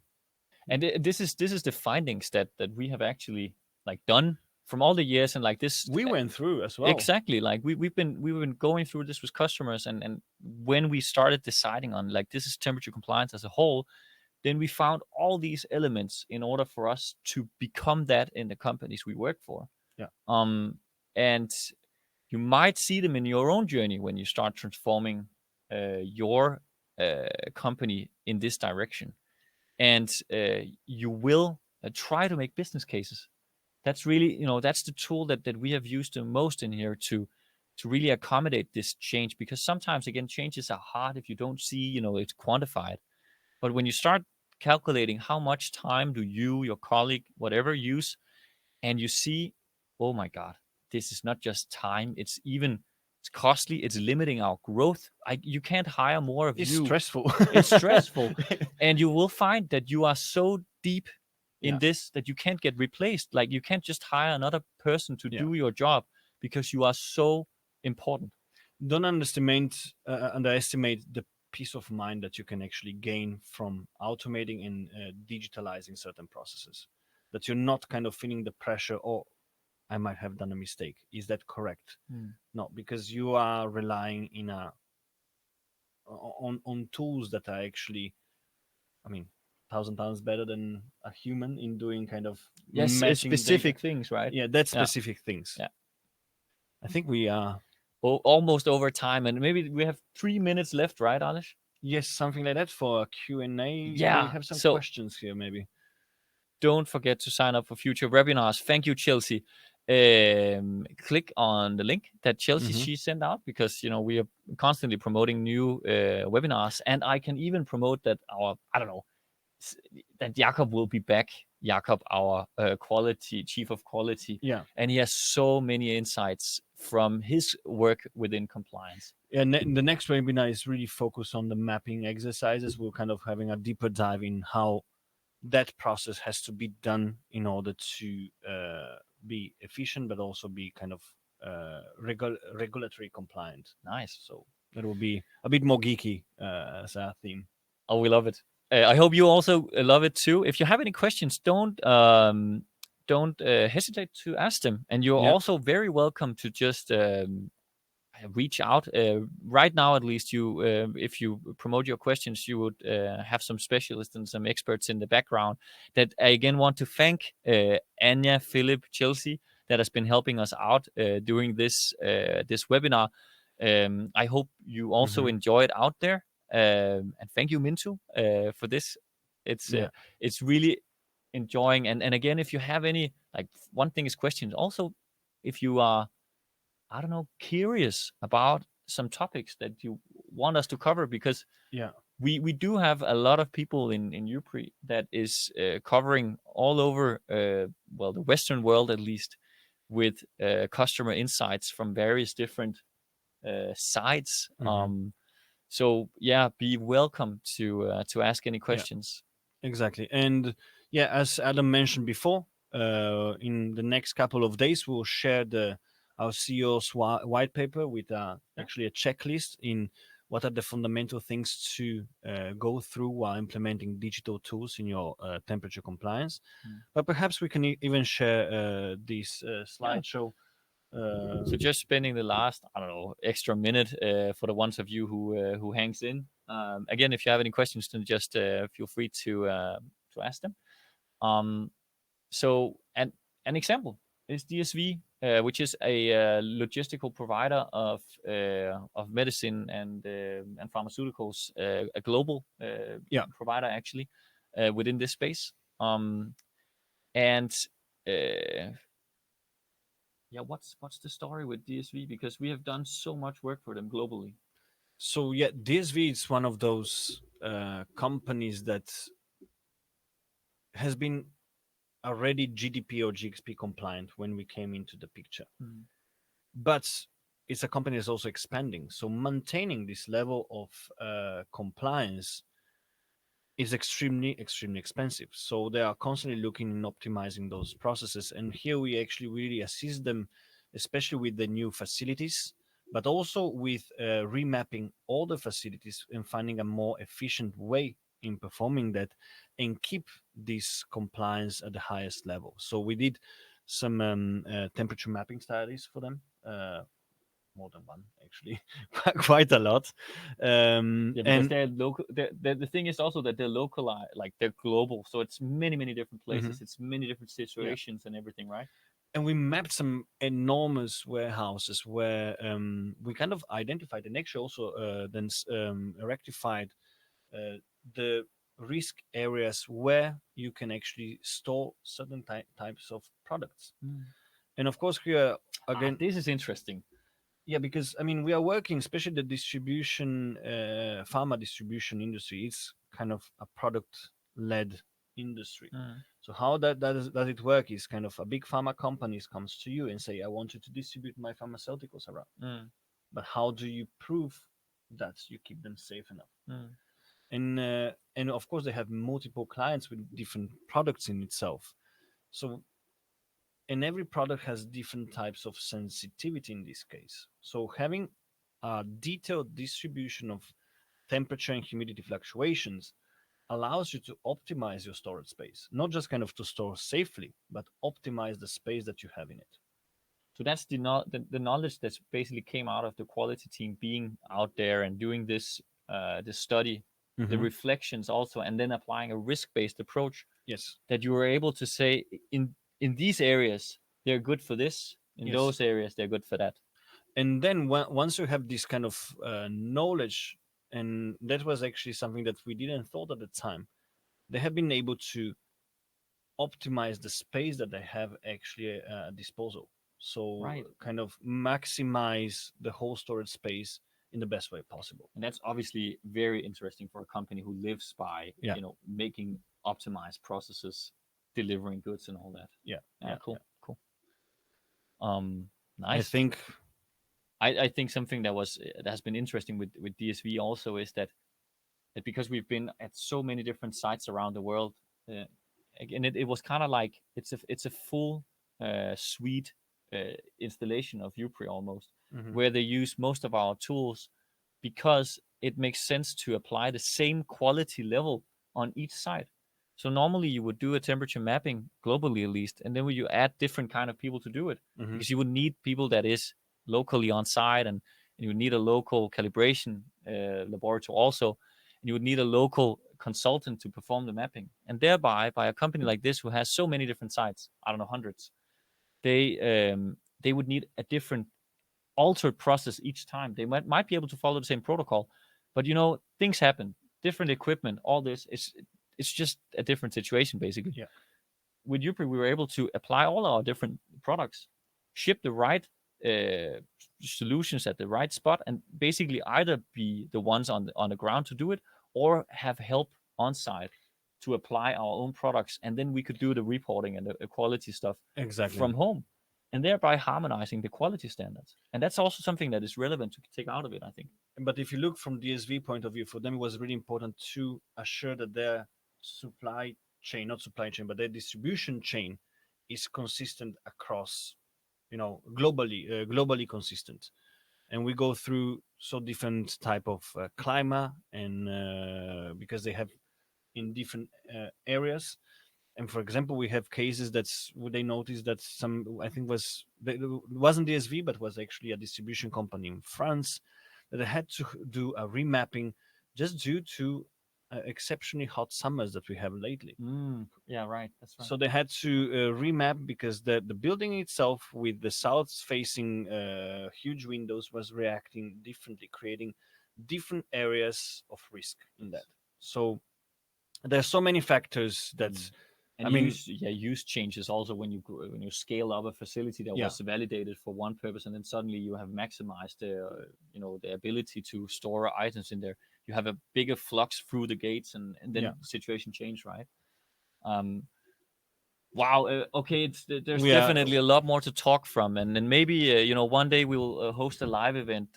And this is the findings that we have actually like done from all the years, and like this. we went through as well. Exactly, like we've been going through this with customers, and when we started deciding on like this is temperature compliance as a whole, then we found all these elements in order for us to become that in the companies we work for. Yeah. And you might see them in your own journey when you start transforming your company in this direction, and you will try to make business cases. That's really, that's the tool that we have used the most in here to really accommodate this change, because sometimes again changes are hard if you don't see, it's quantified. But when you start calculating how much time do you, your colleague, whatever, use, and you see, oh my god, this is not just time, it's costly, it's limiting our growth. You can't hire more of It's you. stressful. It's stressful. And you will find that you are so deep in Yeah. this that you can't get replaced. Like, you can't just hire another person to Yeah. do your job, because you are so important. Don't underestimate the peace of mind that you can actually gain from automating and digitalizing certain processes. That you're not kind of feeling the pressure, or I might have done a mistake. Is that correct? Mm. No, because you are relying on tools that are actually, I mean, 1,000 times better than a human in doing kind of Yes, it's matching data. specific things, right? Yeah, that's Yeah, specific things. yeah. I think we are, Almost over time, and maybe we have 3 minutes left, right, Alish? yes, something like that for a Q&A. We Yeah. have some So questions here, maybe. don't forget to sign up for future webinars. Thank you, Chelsea. Click on the link that Chelsea Hmm. she sent out, because we are constantly promoting new webinars, and I can even promote that our, I don't know, that Jakob will be back. Jakob, our quality chief of quality, Yeah. and he has so many insights from his work within compliance. And the next webinar is really focused on the mapping exercises. We're kind of having a deeper dive in how that process has to be done in order to be efficient, but also be kind of regulatory compliant. Nice. So that will be a bit more geeky as our theme. Oh, we love it. I hope you also love it too. If you have any questions, don't hesitate to ask them, and you're Yeah. also very welcome to just reach out. Right now, at least, you if you promote your questions, you would have some specialists and some experts in the background. That I again want to thank Anya, Philip, Chelsea, that has been helping us out during this webinar. I hope you also Hmm. enjoy it out there, and thank you, Mintu, for this. It's uh, Yeah. it's really enjoying. And again, if you have any, like, one thing is questions. Also, if you are, I don't know, curious about some topics that you want us to cover, because Yeah. we do have a lot of people in UPRI that is covering all over, well, the Western world at least, with customer insights from various different sides. So yeah, be welcome to ask any Yeah, questions. exactly. And yeah, as Adam mentioned before, in the next couple of days, we'll share our CEO's white paper with Yeah. actually a checklist in what are the fundamental things to go through while implementing digital tools in your temperature compliance. Mm. But perhaps we can even share this Yeah. slideshow. So just spending the last, I don't know, extra minute for the ones of you who hangs in. Again, if you have any questions, then just feel free to ask them. Um, so an example is DSV, which is a logistical provider of medicine and pharmaceuticals, a global Yeah. provider actually within this space. And uh, yeah, what's the story with DSV? Because we have done so much work for them globally. So yeah, DSV is one of those companies that has been already GDP or GXP compliant when we came into the picture. Mm. But it's a company that's also expanding. So maintaining this level of compliance is extremely expensive. So they are constantly looking and optimizing those processes. And here we actually really assist them, especially with the new facilities, but also with remapping all the facilities and finding a more efficient way in performing that and keep this compliance at the highest level. So we did some temperature mapping studies for them. More than one actually, quite a lot. Yeah, because And they're local. The thing is also that they're localized, like they're global. So it's many different mhm, places. It's many different yeah, situations and everything, right? and we mapped some enormous warehouses where we kind of identified and actually also then rectified uh, the risk areas where you can actually store certain types of products. Mm. And of course, here Ah, again, this is interesting. yeah, because I mean, we are working, especially the distribution, pharma distribution industry. It's kind of a product-led industry. Mm. So how does it work? Is kind of a big pharma companies comes to you and say, "I want you to distribute my pharmaceuticals around." Mm. But how do you prove that you keep them safe enough? Mm. And of course, they have multiple clients with different products in itself. So and every product has different types of sensitivity in this case. So having a detailed distribution of temperature and humidity fluctuations allows you to optimize your storage space, not just kind of to store safely, but optimize the space that you have in it. So that's the knowledge that's basically came out of the quality team being out there and doing this study, the Mm-hmm. reflections also, and then applying a risk based approach Yes. that you were able to say in these areas they're good for this, in Yes. those areas they're good for that. And then once you have this kind of knowledge, and that was actually something that we didn't thought at the time, they have been able to optimize the space that they have actually disposal. So Right. kind of maximize the whole storage space in the best way possible. And that's obviously very interesting for a company who lives by Yeah, making optimized processes, delivering goods and all that. yeah, Yeah, yeah, yeah. cool. um I Nice. think I think something that has been interesting with DSV also is that because we've been at so many different sites around the world, uh, again it was kind of like it's a full suite installation of UPRI almost, mhm, where they use most of our tools because it makes sense to apply the same quality level on each site. So normally you would do a temperature mapping globally at least, and then you add different kind of people to do it mhm, because you would need people that is locally on site, and you would need a local calibration laboratory also, and you would need a local consultant to perform the mapping. And thereby, by a company like this who has so many different sites, I don't know, hundreds, they would need a different altered process each time. They might be able to follow the same protocol, but things happen, different equipment, all this. It's just a different situation basically. yeah, With UPRI, we were able to apply all our different products, ship the right solutions at the right spot, and basically either be the ones on the ground to do it, or have help on site to apply our own products, and then we could do the reporting and the quality stuff Exactly. from home, and thereby harmonizing the quality standards. And that's also something that is relevant to take out of it, I think. But if you look from DSV point of view, for them it was really important to assure that their supply chain, not supply chain, but their distribution chain is consistent across, globally consistent. And we go through so different type of climate, and because they have in different areas. And for example, we have cases that's where they noticed that some, I think it wasn't DSV, but was actually a distribution company in France, that they had to do a remapping just due to exceptionally hot summers that we have lately. Yeah, right. That's right. So they had to remap because the building itself with the south facing huge windows was reacting differently, creating different areas of risk in that. So there's so many factors that And use changes also when you scale up a facility that Yeah. was validated for one purpose, and then suddenly you have maximized the ability to store items in there. You have a bigger flux through the gates, and then Yeah. the situation changed, right? Wow. Okay, there's We are- definitely a lot more to talk from, and then maybe one day we'll host a live event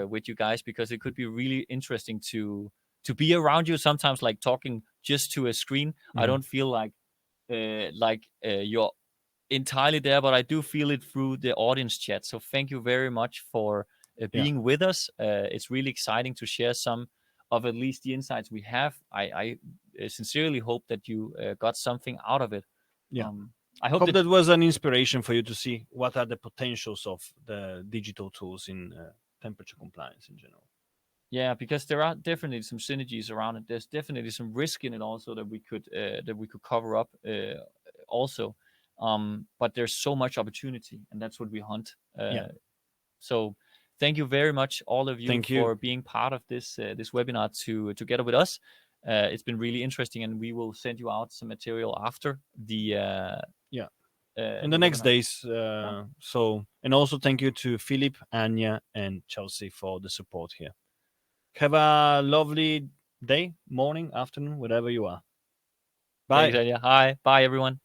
with you guys, because it could be really interesting to be around you. Sometimes, like talking just to a screen, I don't feel like you're entirely there, but I do feel it through the audience chat. So thank you very much for being with us. It's really exciting to share some of at least the insights we have. I sincerely hope that you got something out of it. Yeah. I hope Hope that that was an inspiration for you to see what are the potentials of the digital tools in temperature compliance in general. yeah, because there are definitely some synergies around it. There's definitely some risk in it also that we could cover up also. But there's so much opportunity, and that's what we hunt. Yeah. So thank you very much, all of you, Thank you. for being part of this webinar together with us. It's been really interesting, and we will send you out some material after the In the next webinar. days. So, and also thank you to Philip, Anya, and Chelsea for the support here. Have a lovely day, morning, afternoon, wherever you are. Bye. Thanks, Anya. Hi. Bye, everyone.